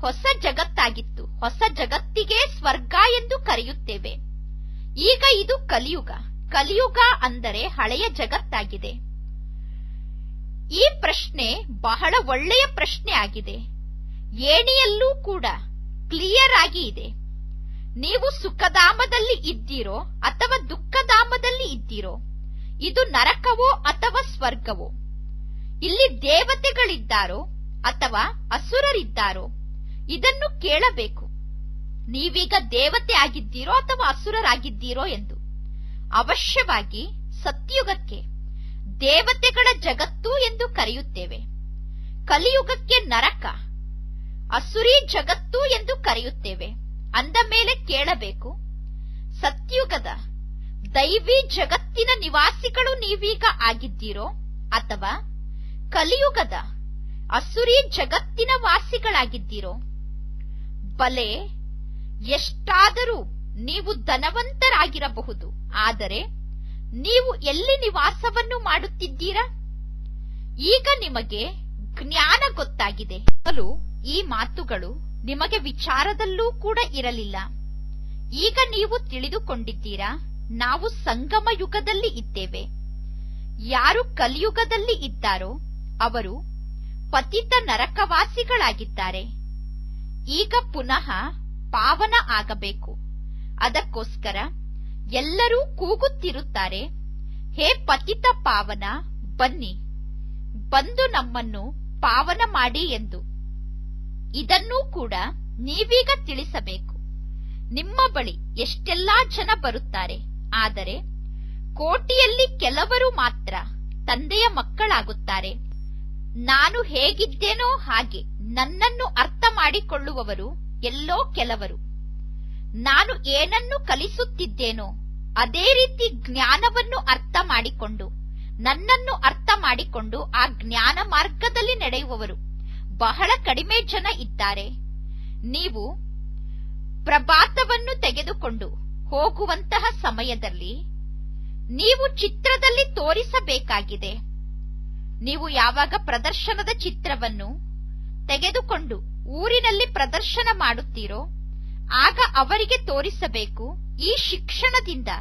ಹೊಸ ಜಗತ್ತಾಗಿತ್ತು. ಹೊಸ ಜಗತ್ತಿಗೆ ಸ್ವರ್ಗ ಎಂದು ಕರೆಯುತ್ತೇವೆ. ಈಗ ಇದು ಕಲಿಯುಗ. ಕಲಿಯುಗ ಅಂದರೆ ಹಳೆಯ ಜಗತ್ತಾಗಿದೆ. ಈ ಪ್ರಶ್ನೆ ಬಹಳ ಒಳ್ಳೆಯ ಪ್ರಶ್ನೆ ಆಗಿದೆ. ಏಣಿಯಲ್ಲೂ ಕೂಡ ಕ್ಲಿಯರ್ ಆಗಿ ಇದೆ. ನೀವು ಸುಖಧಾಮದಲ್ಲಿ ಇದ್ದೀರೋ ಅಥವಾ ದುಃಖಧಾಮದಲ್ಲಿ ಇದ್ದೀರೋ? ಇದು ನರಕವೋ ಅಥವಾ ಸ್ವರ್ಗವೋ? ಇಲ್ಲಿ ದೇವತೆಗಳಿದ್ದಾರೋ ಅಥವಾ ಅಸುರರಿದ್ದಾರೋ? ಇದನ್ನು ಕೇಳಬೇಕು. ನೀವೀಗ ದೇವತೆ ಆಗಿದ್ದೀರೋ ಅಥವಾ ಅಸುರರಾಗಿದ್ದೀರೋ ಎಂದು. ಅವಶ್ಯವಾಗಿ ಸತ್ಯುಗಕ್ಕೆ ದೇವತೆಗಳ ಜಗತ್ತು ಎಂದು ಕರೆಯುತ್ತೇವೆ. ಕಲಿಯುಗಕ್ಕೆ ನರಕ, ಅಸುರಿ ಜಗತ್ತು ಎಂದು ಕರೆಯುತ್ತೇವೆ. ಅಂದ ಮೇಲೆ ಕೇಳಬೇಕು, ಸತ್ಯುಗದ ದೈವಿ ಜಗತ್ತಿನ ನಿವಾಸಿಗಳು ನೀವೀಗ ಆಗಿದ್ದೀರೋ ಅಥವಾ ಕಲಿಯುಗದ ಅಸುರಿ ಜಗತ್ತಿನ ವಾಸಿಗಳಾಗಿದ್ದೀರೋ? ಬಲೆ, ಎಷ್ಟಾದರೂ ನೀವು ಧನವಂತರಾಗಿರಬಹುದು, ಆದರೆ ನೀವು ಎಲ್ಲಿ ನಿವಾಸವನ್ನು ಮಾಡುತ್ತಿದ್ದೀರಾ? ಈಗ ನಿಮಗೆ ಜ್ಞಾನ ಗೊತ್ತಾಗಿದೆ. ಮೊದಲು ಈ ಮಾತುಗಳು ನಿಮಗೆ ವಿಚಾರದಲ್ಲೂ ಕೂಡ ಇರಲಿಲ್ಲ. ಈಗ ನೀವು ತಿಳಿದುಕೊಂಡಿದ್ದೀರಾ, ನಾವು ಸಂಗಮ ಯುಗದಲ್ಲಿ ಇದ್ದೇವೆ. ಯಾರು ಕಲಿಯುಗದಲ್ಲಿ ಇದ್ದಾರೋ ಅವರು ಪತಿತ ನರಕವಾಸಿಗಳಾಗಿದ್ದಾರೆ. ಈಗ ಪುನಃ ಪಾವನ ಆಗಬೇಕು. ಅದಕ್ಕೋಸ್ಕರ ಎಲ್ಲರೂ ಕೂಗುತ್ತಿರುತ್ತಾರೆ, ಹೇ ಪತಿತ ಪಾವನ, ಬನ್ನಿ, ಬಂದು ನಮ್ಮನ್ನು ಪಾವನ ಮಾಡಿ ಎಂದು. ಇದನ್ನೂ ಕೂಡ ನೀವೀಗ ತಿಳಿಸಬೇಕು. ನಿಮ್ಮ ಬಳಿ ಎಷ್ಟೆಲ್ಲಾ ಜನ ಬರುತ್ತಾರೆ, ಆದರೆ ಕೋಟಿಯಲ್ಲಿ ಕೆಲವರು ಮಾತ್ರ ತಂದೆಯ ಮಕ್ಕಳಾಗುತ್ತಾರೆ. ನಾನು ಹೇಗಿದ್ದೇನೋ ಹಾಗೆ ನನ್ನನ್ನು ಅರ್ಥ ಮಾಡಿಕೊಳ್ಳುವವರು ಎಲ್ಲೋ ಕೆಲವರು. ನಾನು ಏನನ್ನು ಕಲಿಸುತ್ತಿದ್ದೇನೋ ಅದೇ ರೀತಿ ಜ್ಞಾನವನ್ನು ಅರ್ಥ ಮಾಡಿಕೊಂಡು ನನ್ನನ್ನು ಅರ್ಥ ಮಾಡಿಕೊಂಡು ಆ ಜ್ಞಾನ ಮಾರ್ಗದಲ್ಲಿ ನಡೆಯುವವರು ಬಹಳ ಕಡಿಮೆ ಜನ ಇದ್ದಾರೆ. ನೀವು ಪ್ರಭಾತವನ್ನು ತೆಗೆದುಕೊಂಡು ಹೋಗುವಂತಹ ಸಮಯದಲ್ಲಿ ನೀವು ಚಿತ್ರದಲ್ಲಿ ತೋರಿಸಬೇಕಾಗಿದೆ. ನೀವು ಯಾವಾಗ ಪ್ರದರ್ಶನದ ಚಿತ್ರವನ್ನು ತೆಗೆದುಕೊಂಡು ಊರಿನಲ್ಲಿ ಪ್ರದರ್ಶನ ಮಾಡುತ್ತೀರೋ ಆಗ ಅವರಿಗೆ ತೋರಿಸಬೇಕು, ಈ ಶಿಕ್ಷಣದಿಂದ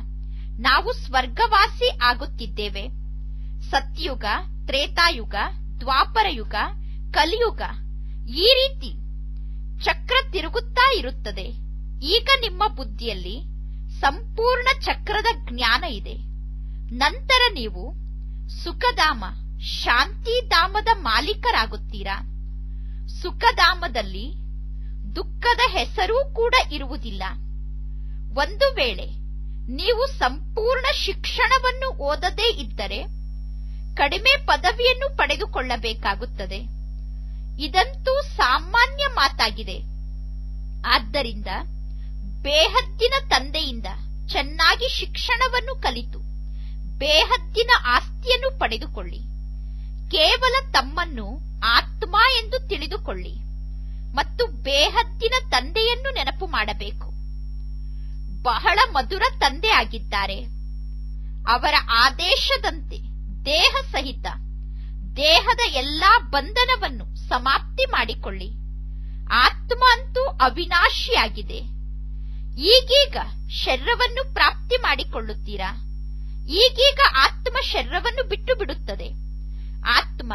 ನಾವು ಸ್ವರ್ಗವಾಸಿ ಆಗುತ್ತಿದ್ದೇವೆ. ಸತ್ಯುಗ, ತ್ರೇತಾಯುಗ, ದ್ವಾಪರಯುಗ, ಕಲಿಯುಗ ಈ ರೀತಿ ಚಕ್ರ ತಿರುಗುತ್ತಾ ಇರುತ್ತದೆ. ಈಗ ನಿಮ್ಮ ಬುದ್ಧಿಯಲ್ಲಿ ಸಂಪೂರ್ಣ ಚಕ್ರದ ಜ್ಞಾನ ಇದೆ. ನಂತರ ನೀವು ಸುಖಧಾಮ, ಶಾಂತಿಧಾಮದ ಮಾಲೀಕರಾಗುತ್ತೀರಾ. ಸುಖಧಾಮದಲ್ಲಿ ದುಃಖದ ಹೆಸರೂ ಕೂಡ ಇರುವುದಿಲ್ಲ. ಒಂದು ವೇಳೆ ನೀವು ಸಂಪೂರ್ಣ ಶಿಕ್ಷಣವನ್ನು ಓದದೇ ಇದ್ದರೆ ಕಡಿಮೆ ಪದವಿಯನ್ನು ಪಡೆದುಕೊಳ್ಳಬೇಕಾಗುತ್ತದೆ. ಇದಂತೂ ಸಾಮಾನ್ಯ ಮಾತಾಗಿದೆ. ಆದ್ದರಿಂದ ಬೇಹದ್ದಿನ ತಂದೆಯಿಂದ ಚೆನ್ನಾಗಿ ಶಿಕ್ಷಣವನ್ನು ಕಲಿತು ಬೇಹದ್ದಿನ ಆಸ್ತಿಯನ್ನು ಪಡೆದುಕೊಳ್ಳಿ. ಕೇವಲ ತಮ್ಮನ್ನು ಆತ್ಮ ಎಂದು ತಿಳಿದುಕೊಳ್ಳಿ ಮತ್ತು ಬೇಹದ್ದಿನ ತಂದೆಯನ್ನು ನೆನಪು ಮಾಡಬೇಕು. ಬಹಳ ಮಧುರ ತಂದೆ ಆಗಿದ್ದಾರೆ. ಅವರ ಆದೇಶದಂತೆ ದೇಹ ಸಹಿತ ದೇಹದ ಎಲ್ಲಾ ಬಂಧನವನ್ನು ಸಮಾಪ್ತಿ ಮಾಡಿಕೊಳ್ಳಿ. ಆತ್ಮ ಅಂತೂ ಅವಿನಾಶಿಯಾಗಿದೆ. ಈಗೀಗ ಶರೀರವನ್ನು ಪ್ರಾಪ್ತಿ ಮಾಡಿಕೊಳ್ಳುತ್ತೀರಾ. ಈಗೀಗ ಆತ್ಮ ಶರೀರವನ್ನು ಬಿಟ್ಟು ಬಿಡುತ್ತದೆ. ಆತ್ಮ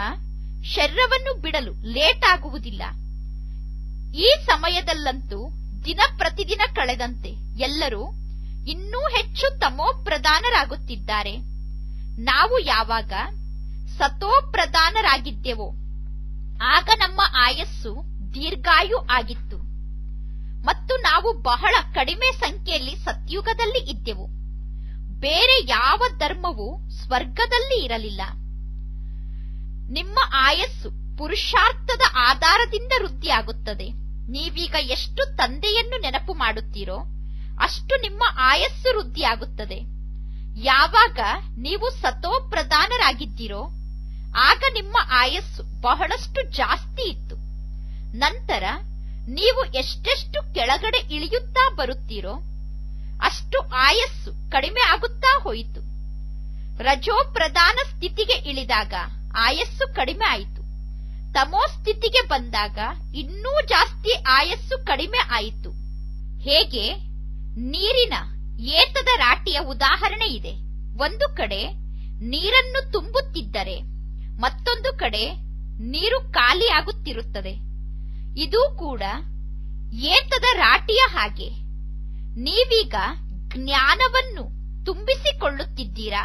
ಶರೀರವನ್ನು ಬಿಡಲು ಲೇಟ್ ಆಗುವುದಿಲ್ಲ. ಈ ಸಮಯದಲ್ಲಂತೂ ದಿನ ಪ್ರತಿದಿನ ಕಳೆದಂತೆ ಎಲ್ಲರೂ ಇನ್ನೂ ಹೆಚ್ಚು ತಮೋಪ್ರಧಾನರಾಗುತ್ತಿದ್ದಾರೆ. ನಾವು ಯಾವಾಗ ಸತೋಪ್ರಧಾನರಾಗಿದ್ದೆವೋ ಆಗ ನಮ್ಮ ಆಯಸ್ಸು ದೀರ್ಘಾಯು ಆಗಿತ್ತು ಮತ್ತು ನಾವು ಬಹಳ ಕಡಿಮೆ ಸಂಖ್ಯೆಯಲ್ಲಿ ಸತ್ಯುಗದಲ್ಲಿ ಇದ್ದೆವು. ಬೇರೆ ಯಾವ ಧರ್ಮವೂ ಸ್ವರ್ಗದಲ್ಲಿ ಇರಲಿಲ್ಲ. ನಿಮ್ಮ ಆಯಸ್ಸು ಪುರುಷಾರ್ಥದ ಆಧಾರದಿಂದ ವೃದ್ಧಿಯಾಗುತ್ತದೆ. ನೀವೀಗ ಎಷ್ಟು ತಂದೆಯನ್ನು ನೆನಪು ಮಾಡುತ್ತೀರೋ ಅಷ್ಟು ನಿಮ್ಮ ಆಯಸ್ಸು ವೃದ್ಧಿಯಾಗುತ್ತದೆ. ಯಾವಾಗ ನೀವು ಸತೋಪ್ರಧಾನರಾಗಿದ್ದೀರೋ ಆಗ ನಿಮ್ಮ ಆಯಸ್ಸು ಬಹಳಷ್ಟು ಜಾಸ್ತಿ ಇತ್ತು. ನಂತರ ನೀವು ಎಷ್ಟೆಷ್ಟು ಕೆಳಗಡೆ ಇಳಿಯುತ್ತಾ ಬರುತ್ತೀರೋ ಅಷ್ಟು ಆಯಸ್ಸು ಕಡಿಮೆ ಆಗುತ್ತಾ ಹೋಯಿತು. ರಜೋಪ್ರಧಾನ ಸ್ಥಿತಿಗೆ ಇಳಿದಾಗ ಆಯಸ್ಸು ಕಡಿಮೆ ಆಯಿತು. ತಮೋ ಸ್ಥಿತಿಗೆ ಬಂದಾಗ ಇನ್ನೂ ಜಾಸ್ತಿ ಆಯಸ್ಸು ಕಡಿಮೆ ಆಯಿತು. ಹೇಗೆ ನೀರಿನ ಏತದ ರಾಟಿಯ ಉದಾಹರಣೆ ಇದೆ. ಒಂದು ಕಡೆ ನೀರನ್ನು ತುಂಬುತ್ತಿದ್ದರೆ ಮತ್ತೊಂದು ಕಡೆ ನೀರು ಖಾಲಿಯಾಗುತ್ತಿರುತ್ತದೆ. ಇದು ಕೂಡ ಏತದ ರಾಟಿಯ ಹಾಗೆ. ನೀವೀಗ ಜ್ಞಾನವನ್ನು ತುಂಬಿಸಿಕೊಳ್ಳುತ್ತಿದ್ದೀರಾ.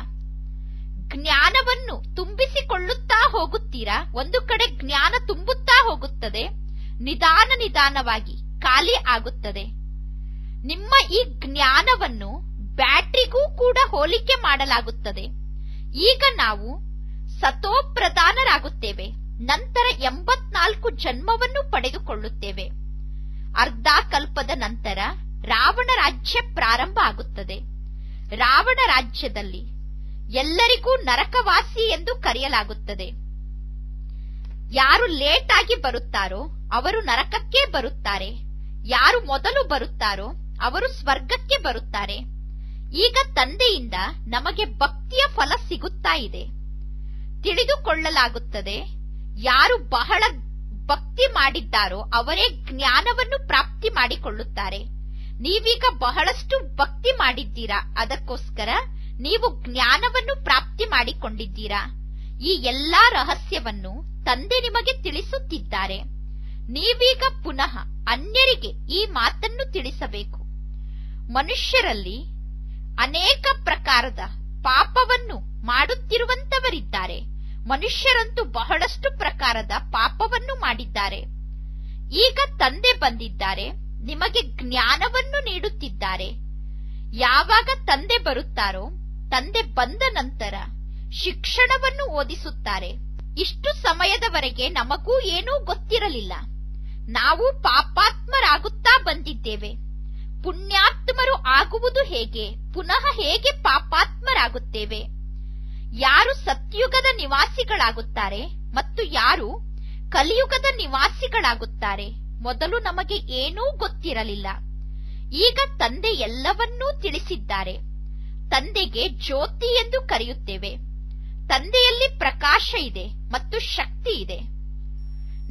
ಜ್ಞಾನವನ್ನು ತುಂಬಿಸಿಕೊಳ್ಳುತ್ತಾ ಹೋಗುತ್ತೀರಾ. ಒಂದು ಕಡೆ ಜ್ಞಾನ ತುಂಬುತ್ತಾ ಹೋಗುತ್ತದೆ, ನಿಧಾನ ನಿಧಾನವಾಗಿ ಖಾಲಿ ಆಗುತ್ತದೆ. ನಿಮ್ಮ ಈ ಜ್ಞಾನವನ್ನು ಬ್ಯಾಟರಿಗೂ ಕೂಡ ಹೋಲಿಕೆ ಮಾಡಲಾಗುತ್ತದೆ. ಈಗ ನಾವು ಸತೋಪ್ರಧಾನರಾಗುತ್ತೇವೆ. ನಂತರ 84 ಜನ್ಮವನ್ನು ಪಡೆದುಕೊಳ್ಳುತ್ತೇವೆ. ಅರ್ಧ ಕಲ್ಪದ ನಂತರ ರಾವಣ ರಾಜ್ಯ ಪ್ರಾರಂಭ ಆಗುತ್ತದೆ. ರಾವಣ ರಾಜ್ಯದಲ್ಲಿ ಎಲ್ಲರಿಗೂ ನರಕವಾಸಿ ಎಂದು ಕರೆಯಲಾಗುತ್ತದೆ. ಯಾರು ಲೇಟ್ ಆಗಿ ಬರುತ್ತಾರೋ ಅವರು ನರಕಕ್ಕೆ ಬರುತ್ತಾರೆ. ಯಾರು ಮೊದಲು ಬರುತ್ತಾರೋ ಅವರು ಸ್ವರ್ಗಕ್ಕೆ ಬರುತ್ತಾರೆ. ಈಗ ತಂದೆಯಿಂದ ನಮಗೆ ಭಕ್ತಿಯ ಫಲ ಸಿಗುತ್ತಾ ಇದೆ. ತಿಳಿದುಕೊಳ್ಳಲಾಗುತ್ತದೆ, ಯಾರು ಬಹಳ ಭಕ್ತಿ ಮಾಡಿದ್ದಾರೋ ಅವರೇ ಜ್ಞಾನವನ್ನು ಪ್ರಾಪ್ತಿ ಮಾಡಿಕೊಳ್ಳುತ್ತಾರೆ. ನೀವೀಗ ಬಹಳಷ್ಟು ಭಕ್ತಿ ಮಾಡಿದ್ದೀರಾ, ಅದಕ್ಕೋಸ್ಕರ ನೀವು ಜ್ಞಾನವನ್ನು ಪ್ರಾಪ್ತಿ ಮಾಡಿಕೊಂಡಿದ್ದೀರಾ. ಈ ಎಲ್ಲಾ ರಹಸ್ಯವನ್ನು ತಂದೆ ನಿಮಗೆ ತಿಳಿಸುತ್ತಿದ್ದಾರೆ. ನೀವೀಗ ಪುನಃ ಅನ್ಯರಿಗೆ ಈ ಮಾತನ್ನು ತಿಳಿಸಬೇಕು. ಮನುಷ್ಯರಲ್ಲಿ ಅನೇಕ ಪ್ರಕಾರದ ಪಾಪವನ್ನು ಮಾಡುತ್ತಿರುವಂತವರಿದ್ದಾರೆ. ಮನುಷ್ಯರಂತೂ ಬಹಳಷ್ಟು ಪ್ರಕಾರದ ಪಾಪವನ್ನು ಮಾಡಿದ್ದಾರೆ. ಈಗ ತಂದೆ ಬಂದಿದ್ದಾರೆ, ನಿಮಗೆ ಜ್ಞಾನವನ್ನು ನೀಡುತ್ತಿದ್ದಾರೆ. ಯಾವಾಗ ತಂದೆ ಬರುತ್ತಾರೋ, ತಂದೆ ಬಂದ ನಂತರ ಶಿಕ್ಷಣವನ್ನು ಓದಿಸುತ್ತಾರೆ. ಇಷ್ಟು ಸಮಯದವರೆಗೆ ನಮಗೂ ಏನೂ ಗೊತ್ತಿರಲಿಲ್ಲ. ನಾವು ಪಾಪಾತ್ಮರಾಗುತ್ತಾ ಬಂದಿದ್ದೇವೆ. ಪುಣ್ಯಾತ್ಮರು ಆಗುವುದು ಹೇಗೆ, ಪುನಃ ಹೇಗೆ ಪಾಪಾತ್ಮರಾಗುತ್ತೇವೆ, ಯಾರು ಸತ್ಯುಗದ ನಿವಾಸಿಗಳಾಗುತ್ತಾರೆ ಮತ್ತು ಯಾರು ಕಲಿಯುಗದ ನಿವಾಸಿಗಳಾಗುತ್ತಾರೆ, ಮೊದಲು ನಮಗೆ ಏನೂ ಗೊತ್ತಿರಲಿಲ್ಲ. ಈಗ ತಂದೆ ಎಲ್ಲವನ್ನೂ ತಿಳಿಸಿದ್ದಾರೆ. ತಂದೆಗೆ ಜ್ಯೋತಿ ಎಂದು ಕರೆಯುತ್ತೇವೆ. ತಂದೆಯಲ್ಲಿ ಪ್ರಕಾಶ ಇದೆ ಮತ್ತು ಶಕ್ತಿ ಇದೆ.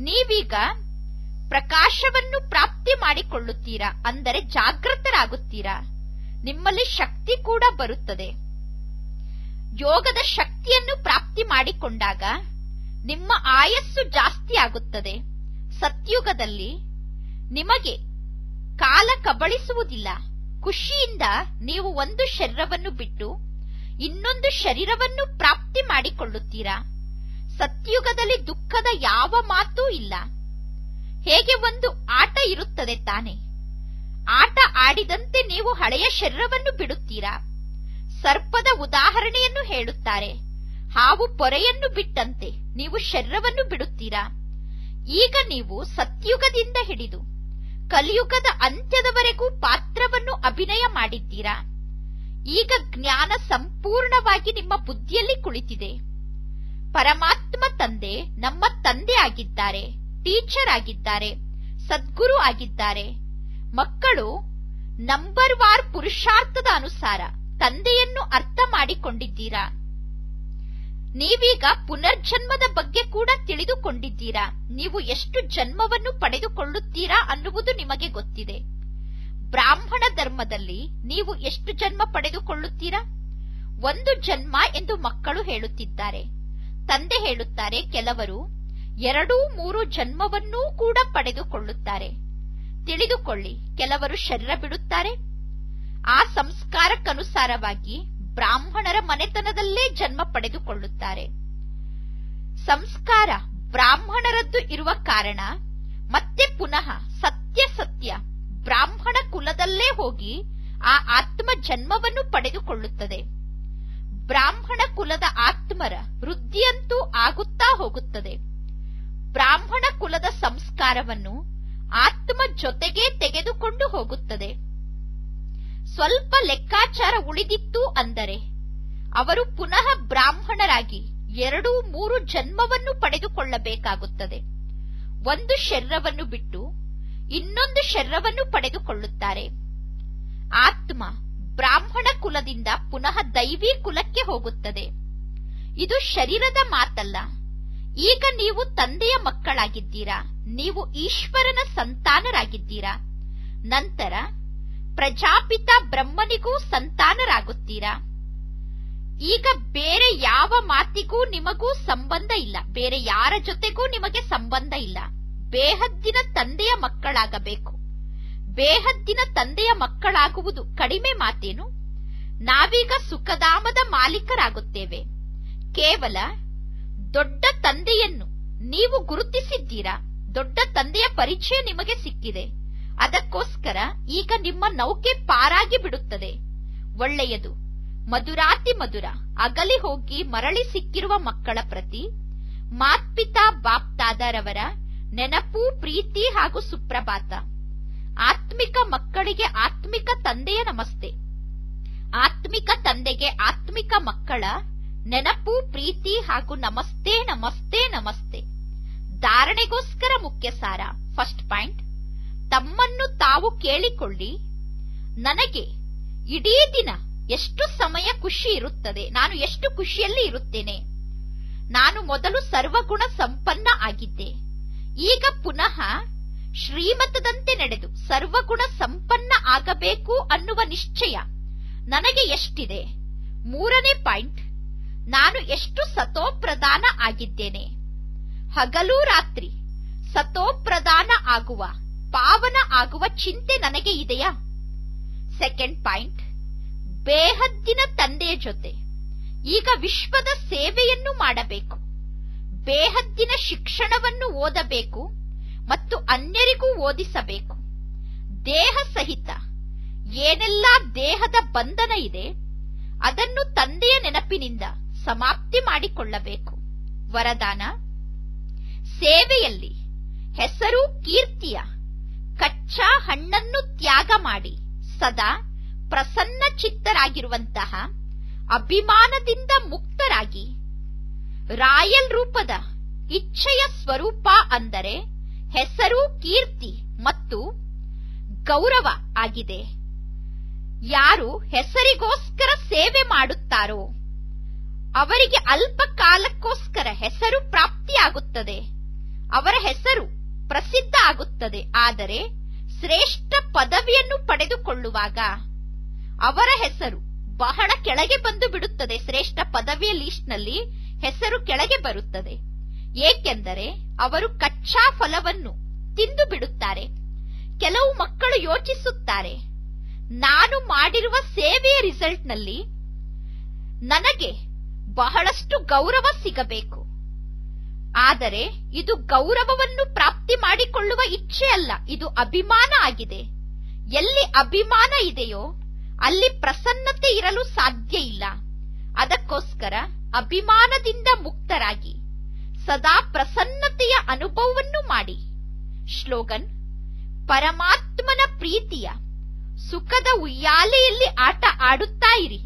ನೀವೀಗ ಪ್ರಕಾಶವನ್ನು ಪ್ರಾಪ್ತಿ ಮಾಡಿಕೊಳ್ಳುತ್ತೀರಾ, ಅಂದರೆ ಜಾಗೃತರಾಗುತ್ತೀರಾ. ನಿಮ್ಮಲ್ಲಿ ಶಕ್ತಿ ಕೂಡ ಬರುತ್ತದೆ. ಯೋಗದ ಶಕ್ತಿಯನ್ನು ಪ್ರಾಪ್ತಿ ಮಾಡಿಕೊಂಡಾಗ ನಿಮ್ಮ ಆಯಸ್ಸು ಜಾಸ್ತಿ ಆಗುತ್ತದೆ. ಸತ್ಯುಗದಲ್ಲಿ ನಿಮಗೆ ಕಾಲ ಕಬಳಿಸುವುದಿಲ್ಲ. ಖುಷಿಯಿಂದ ನೀವು ಒಂದು ಶರೀರವನ್ನು ಬಿಟ್ಟು ಇನ್ನೊಂದು ಶರೀರವನ್ನು ಪ್ರಾಪ್ತಿ ಮಾಡಿಕೊಳ್ಳುತ್ತೀರಾ. ಸತ್ಯುಗದಲ್ಲಿ ದುಃಖದ ಯಾವ ಮಾತೂ ಇಲ್ಲ. ಹೇಗೆ ಒಂದು ಆಟ ಇರುತ್ತದೆ ತಾನೆ, ಆಟ ಆಡಿದಂತೆ ನೀವು ಹಳೆಯ ಶರೀರವನ್ನು ಬಿಡುತ್ತೀರಾ. ಸರ್ಪದ ಉದಾಹರಣೆಯನ್ನು ಹೇಳುತ್ತಾರೆ. ಹಾವು ಪೊರೆಯನ್ನು ಬಿಟ್ಟಂತೆ ನೀವು ಶರೀರವನ್ನು ಬಿಡುತ್ತೀರಾ. ಈಗ ನೀವು ಸತ್ಯುಗದಿಂದ ಹಿಡಿದು ಕಲಿಯುಗದ ಅಂತ್ಯದವರೆಗೂ ಪಾತ್ರವನ್ನು ಅಭಿನಯ ಮಾಡಿದ್ದೀರಾ. ಈಗ ಜ್ಞಾನ ಸಂಪೂರ್ಣವಾಗಿ ನಿಮ್ಮ ಬುದ್ಧಿಯಲ್ಲಿ ಕುಳಿತಿದೆ. ಪರಮಾತ್ಮ ತಂದೆ ನಮ್ಮ ತಂದೆ ಆಗಿದ್ದಾರೆ, ಟೀಚರ್ ಆಗಿದ್ದಾರೆ, ಸದ್ಗುರು ಆಗಿದ್ದಾರೆ. ಮಕ್ಕಳು ನಂಬರ್ ವಾರ್ ಪುರುಷಾರ್ಥದ ಅನುಸಾರ ತಂದೆಯನ್ನು ಅರ್ಥ ಮಾಡಿಕೊಂಡಿದ್ದೀರಾ. ನೀವೀಗ ಪುನರ್ಜನ್ಮದ ಬಗ್ಗೆ ಕೂಡ ತಿಳಿದುಕೊಂಡಿದ್ದೀರಾ. ನೀವು ಎಷ್ಟು ಜನ್ಮವನ್ನು ಪಡೆದುಕೊಳ್ಳುತ್ತೀರಾ ಅನ್ನುವುದು ನಿಮಗೆ ಗೊತ್ತಿದೆ. ಬ್ರಾಹ್ಮಣ ಧರ್ಮದಲ್ಲಿ ನೀವು ಎಷ್ಟು ಜನ್ಮ ಪಡೆದುಕೊಳ್ಳುತ್ತೀರಾ? 1 ಜನ್ಮ ಎಂದು ಮಕ್ಕಳು ಹೇಳುತ್ತಿದ್ದಾರೆ. ತಂದೆ ಹೇಳುತ್ತಾರೆ, ಕೆಲವರು 2-3 ಜನ್ಮವನ್ನೂ ಕೂಡ ಪಡೆದುಕೊಳ್ಳುತ್ತಾರೆ. ತಿಳಿದುಕೊಳ್ಳಿ, ಕೆಲವರು ಶರೀರ ಬಿಡುತ್ತಾರೆ. ಆ ಸಂಸ್ಕಾರಕ್ಕನುಸಾರವಾಗಿ ಬ್ರಾಹ್ಮಣರ ಮನೆತನದಲ್ಲೇ ಜನ್ಮ ಪಡೆದುಕೊಳ್ಳುತ್ತಾರೆ. ಸಂಸ್ಕಾರ ಬ್ರಾಹ್ಮಣರದ್ದು ಇರುವ ಕಾರಣ ಮತ್ತೆ ಪುನಃ ಸತ್ಯ ಬ್ರಾಹ್ಮಣ ಕುಲದಲ್ಲೇ ಹೋಗಿ ಆ ಆತ್ಮ ಜನ್ಮವನ್ನು ಪಡೆದುಕೊಳ್ಳುತ್ತದೆ. ಬ್ರಾಹ್ಮಣ ಕುಲದ ಆತ್ಮರ ವೃದ್ಧಿಯಂತೂ ಆಗುತ್ತಾ ಹೋಗುತ್ತದೆ. ಬ್ರಾಹ್ಮಣ ಕುಲದ ಸಂಸ್ಕಾರವನ್ನು ಆತ್ಮ ಜೊತೆಗೆ ತೆಗೆದುಕೊಂಡು ಹೋಗುತ್ತದೆ. ಸ್ವಲ್ಪ ಲೆಕ್ಕಾಚಾರ ಉಳಿದಿತ್ತು ಅಂದರೆ ಅವರು ಪುನಃ ಬ್ರಾಹ್ಮಣರಾಗಿ 2-3 ಜನ್ಮವನ್ನು ಪಡೆದುಕೊಳ್ಳಬೇಕಾಗುತ್ತದೆ. ಒಂದು ಶರೀರವನ್ನು ಬಿಟ್ಟು ಇನ್ನೊಂದು ಶರೀರವನ್ನು ಪಡೆದುಕೊಳ್ಳುತ್ತಾರೆ. ಆತ್ಮ ಬ್ರಾಹ್ಮಣ ಕುಲದಿಂದ ಪುನಃ ದೈವಿ ಕುಲಕ್ಕೆ ಹೋಗುತ್ತದೆ. ಇದು ಶರೀರದ ಮಾತಲ್ಲ. ಈಗ ನೀವು ತಂದೆಯ ಮಕ್ಕಳಾಗಿದ್ದೀರಾ. ನೀವು ಈಶ್ವರನ ಸಂತಾನರಾಗಿದ್ದೀರಾ. ನಂತರ ಪ್ರಜಾಪಿತ ಬ್ರಹ್ಮನಿಗೂ ಸಂತಾನರಾಗುತ್ತೀರಾ. ಈಗ ಬೇರೆ ಯಾವ ಮಾತಿಗೂ ನಿಮಗೂ ಸಂಬಂಧ ಇಲ್ಲ. ಬೇರೆ ಯಾರ ಜೊತೆಗೂ ನಿಮಗೆ ಸಂಬಂಧ ಇಲ್ಲ. ಬೇಹದ್ದಿನ ತಂದೆಯ ಮಕ್ಕಳಾಗಬೇಕು. ಬೇಹದ್ದಿನ ತಂದೆಯ ಮಕ್ಕಳಾಗುವುದು ಕಡಿಮೆ ಮಾತೇನು? ನಾವೀಗ ಸುಖಧಾಮದ ಮಾಲೀಕರಾಗುತ್ತೇವೆ. ಕೇವಲ ದೊಡ್ಡ ತಂದೆಯನ್ನು ನೀವು ಗುರುತಿಸಿದ್ದೀರಾ. ದೊಡ್ಡ ತಂದೆಯ ಪರಿಚಯ ನಿಮಗೆ ಸಿಕ್ಕಿದೆ. ಅದಕ್ಕೋಸ್ಕರ ಈಗ ನಿಮ್ಮ ನೌಕೆ ಪಾರಾಗಿ ಬಿಡುತ್ತದೆ. ಒಳ್ಳೆಯದು. ಮಧುರಾತಿ ಮಧುರ ಅಗಲಿ ಹೋಗಿ ಮರಳಿ ಸಿಕ್ಕಿರುವ ಮಕ್ಕಳ ಪ್ರತಿ ಮಾತ್ಪಿತಾ ಬಾಪ್ತಾದರವರ ನೆನಪು, ಪ್ರೀತಿ ಹಾಗೂ ಸುಪ್ರಭಾತ. ಆತ್ಮಿಕ ಮಕ್ಕಳಿಗೆ ಆತ್ಮಿಕ ತಂದೆಯ ನಮಸ್ತೆ. ಆತ್ಮಿಕ ತಂದೆಗೆ ಆತ್ಮಿಕ ಮಕ್ಕಳ ನೆನಪು, ಪ್ರೀತಿ ಹಾಗೂ ನಮಸ್ತೆ ನಮಸ್ತೆ ನಮಸ್ತೆ. ಧಾರಣೆಗೋಸ್ಕರ ಮುಖ್ಯ ಸಾರ. ಫಸ್ಟ್ ಪಾಯಿಂಟ್, ತಮ್ಮನ್ನು ತಾವು ಕೇಳಿಕೊಳ್ಳಿ. ನನಗೆ ಇಡೀ ದಿನ ಎಷ್ಟು ಸಮಯ ಖುಷಿ ಇರುತ್ತದೆ? ನಾನು ಎಷ್ಟು ಖುಷಿಯಲ್ಲಿ ಇರುತ್ತೇನೆ? ನಾನು ಮೊದಲು ಸರ್ವಗುಣ ಸಂಪನ್ನ ಆಗಿದ್ದೆ. ಈಗ ಪುನಃ ಶ್ರೀಮತದಂತೆ ನಡೆದು ಸರ್ವಗುಣ ಸಂಪನ್ನ ಆಗಬೇಕು ಅನ್ನುವ ನಿಶ್ಚಯ ನನಗೆ ಎಷ್ಟಿದೆ? 3ನೇ ಪಾಯಿಂಟ್, ನಾನು ಎಷ್ಟು ಸತೋಪ್ರಧಾನ ಆಗಿದ್ದೇನೆ? ಹಗಲು ರಾತ್ರಿ ಸತೋಪ್ರಧಾನ ಆಗುವ, ಪಾವನ ಆಗುವ ಚಿಂತೆ ನನಗೆ ಇದೆಯಾ? ಸೆಕೆಂಡ್ ಪಾಯಿಂಟ್, ಬೇಹದ್ದಿನ ತಂದೆಯ ಜೊತೆ ಈಗ ವಿಶ್ವದ ಸೇವೆಯನ್ನು ಮಾಡಬೇಕು. ಬೇಹದ್ದಿನ ಶಿಕ್ಷಣವನ್ನು ಓದಬೇಕು ಮತ್ತು ಅನ್ಯರಿಗೂ ಓದಿಸಬೇಕು. ದೇಹ ಸಹಿತ ಏನೆಲ್ಲ ದೇಹದ ಬಂಧನ ಇದೆ ಅದನ್ನು ತಂದೆಯ ನೆನಪಿನಿಂದ ಸಮಾಪ್ತಿ ಮಾಡಿಕೊಳ್ಳಬೇಕು. ವರದಾನ: ಸೇವೆಯಲ್ಲಿ ಹೆಸರು ಕೀರ್ತಿಯ ಕಚ್ಚಾ ಹಣ್ಣನ್ನು ತ್ಯಾಗ ಮಾಡಿ ಸದಾ ಪ್ರಸನ್ನ ಚಿತ್ತರಾಗಿರುವಂತಹ ಅಭಿಮಾನದಿಂದ ಮುಕ್ತರಾಗಿ ರಾಯಲ್ ರೂಪದ ಇಚ್ಛೆಯ ಸ್ವರೂಪ ಅಂದರೆ ಹೆಸರು ಕೀರ್ತಿ ಮತ್ತು ಗೌರವ ಆಗಿದೆ. ಯಾರು ಹೆಸರಿಗೋಸ್ಕರ ಸೇವೆ ಮಾಡುತ್ತಾರೋ ಅವರಿಗೆ ಅಲ್ಪ ಕಾಲಕ್ಕೋಸ್ಕರ ಹೆಸರು ಪ್ರಾಪ್ತಿಯಾಗುತ್ತದೆ, ಅವರ ಹೆಸರು ಪ್ರಸಿದ್ಧ ಆಗುತ್ತದೆ. ಆದರೆ ಶ್ರೇಷ್ಠ ಪದವಿಯನ್ನು ಪಡೆದುಕೊಳ್ಳುವಾಗ ಅವರ ಹೆಸರು ಬಹಳ ಕೆಳಗೆ ಬಂದು ಬಿಡುತ್ತದೆ. ಶ್ರೇಷ್ಠ ಪದವಿಯ ಲಿಸ್ಟ್ನಲ್ಲಿ ಹೆಸರು ಕೆಳಗೆ ಬರುತ್ತದೆ. ಏಕೆಂದರೆ ಅವರು ಕಚ್ಚಾ ಫಲವನ್ನು ತಿಂದು ಬಿಡುತ್ತಾರೆ. ಕೆಲವು ಮಕ್ಕಳು ಯೋಚಿಸುತ್ತಾರೆ, ನಾನು ಮಾಡಿರುವ ಸೇವೆಯ ರಿಸಲ್ಟ್ನಲ್ಲಿ ನನಗೆ ಬಹಳಷ್ಟು ಗೌರವ ಸಿಗಬೇಕು. ಆದರೆ ಇದು ಗೌರವವನ್ನು ಪ್ರಾಪ್ತಿ ಮಾಡಿಕೊಳ್ಳುವ ಇಚ್ಛೆ ಅಲ್ಲ, ಇದು ಅಭಿಮಾನ ಆಗಿದೆ. ಎಲ್ಲಿ ಅಭಿಮಾನ ಇದೆಯೋ ಅಲ್ಲಿ ಪ್ರಸನ್ನತೆ ಇರಲು ಸಾಧ್ಯ ಇಲ್ಲ. ಅದಕ್ಕೋಸ್ಕರ ಅಭಿಮಾನದಿಂದ ಮುಕ್ತರಾಗಿ ಸದಾ ಪ್ರಸನ್ನತೆಯ ಅನುಭವವನ್ನು ಮಾಡಿ. ಶ್ಲೋಗನ್: ಪರಮಾತ್ಮನ ಪ್ರೀತಿಯ ಸುಖದ ಉಯ್ಯಾಲೆಯಲ್ಲಿ ಆಟ ಆಡುತ್ತಾ ಇರಿ,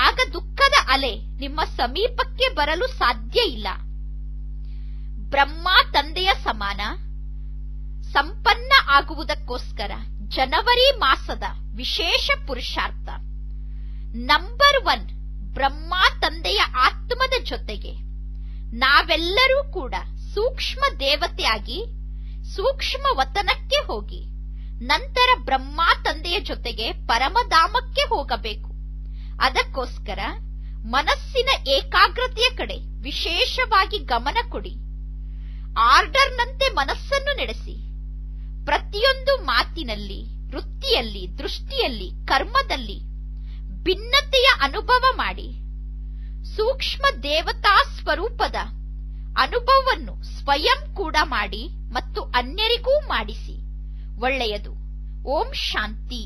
ಆಗ ದುಃಖದ ಅಲೆ ನಿಮ್ಮ ಸಮೀಪಕ್ಕೆ ಬರಲು ಸಾಧ್ಯ ಇಲ್ಲ. ಬ್ರಹ್ಮ ತಂದೆಯ ಸಮಾನ ಸಂಪನ್ನ ಆಗುವುದಕ್ಕೋಸ್ಕರ ಜನವರಿ ಮಾಸದ ವಿಶೇಷ ಪುರುಷಾರ್ಥ. ನಂಬರ್ 1, ಬ್ರಹ್ಮ ತಂದೆಯ ಆತ್ಮದ ಜೊತೆಗೆ ನಾವೆಲ್ಲರೂ ಕೂಡ ಸೂಕ್ಷ್ಮ ದೇವತೆಯಾಗಿ ಸೂಕ್ಷ್ಮ ವತನಕ್ಕೆ ಹೋಗಿ ನಂತರ ಬ್ರಹ್ಮ ತಂದೆಯ ಜೊತೆಗೆ ಪರಮಧಾಮಕ್ಕೆ ಹೋಗಬೇಕು. ಅದಕ್ಕೋಸ್ಕರ ಮನಸ್ಸಿನ ಏಕಾಗ್ರತೆಯ ಕಡೆ ವಿಶೇಷವಾಗಿ ಗಮನ ಕೊಡಿ. ಆರ್ಡರ್ನಂತೆ ಮನಸ್ಸನ್ನು ನಡೆಸಿ. ಪ್ರತಿಯೊಂದು ಮಾತಿನಲ್ಲಿ, ವೃತ್ತಿಯಲ್ಲಿ, ದೃಷ್ಟಿಯಲ್ಲಿ, ಕರ್ಮದಲ್ಲಿ ಭಿನ್ನತೆಯ ಅನುಭವ ಮಾಡಿ. ಸೂಕ್ಷ್ಮ ದೇವತಾ ಸ್ವರೂಪದ ಅನುಭವವನ್ನು ಸ್ವಯಂ ಕೂಡ ಮಾಡಿ ಮತ್ತು ಅನ್ಯರಿಗೂ ಮಾಡಿಸಿ. ಒಳ್ಳೆಯದು. ಓಂ ಶಾಂತಿ.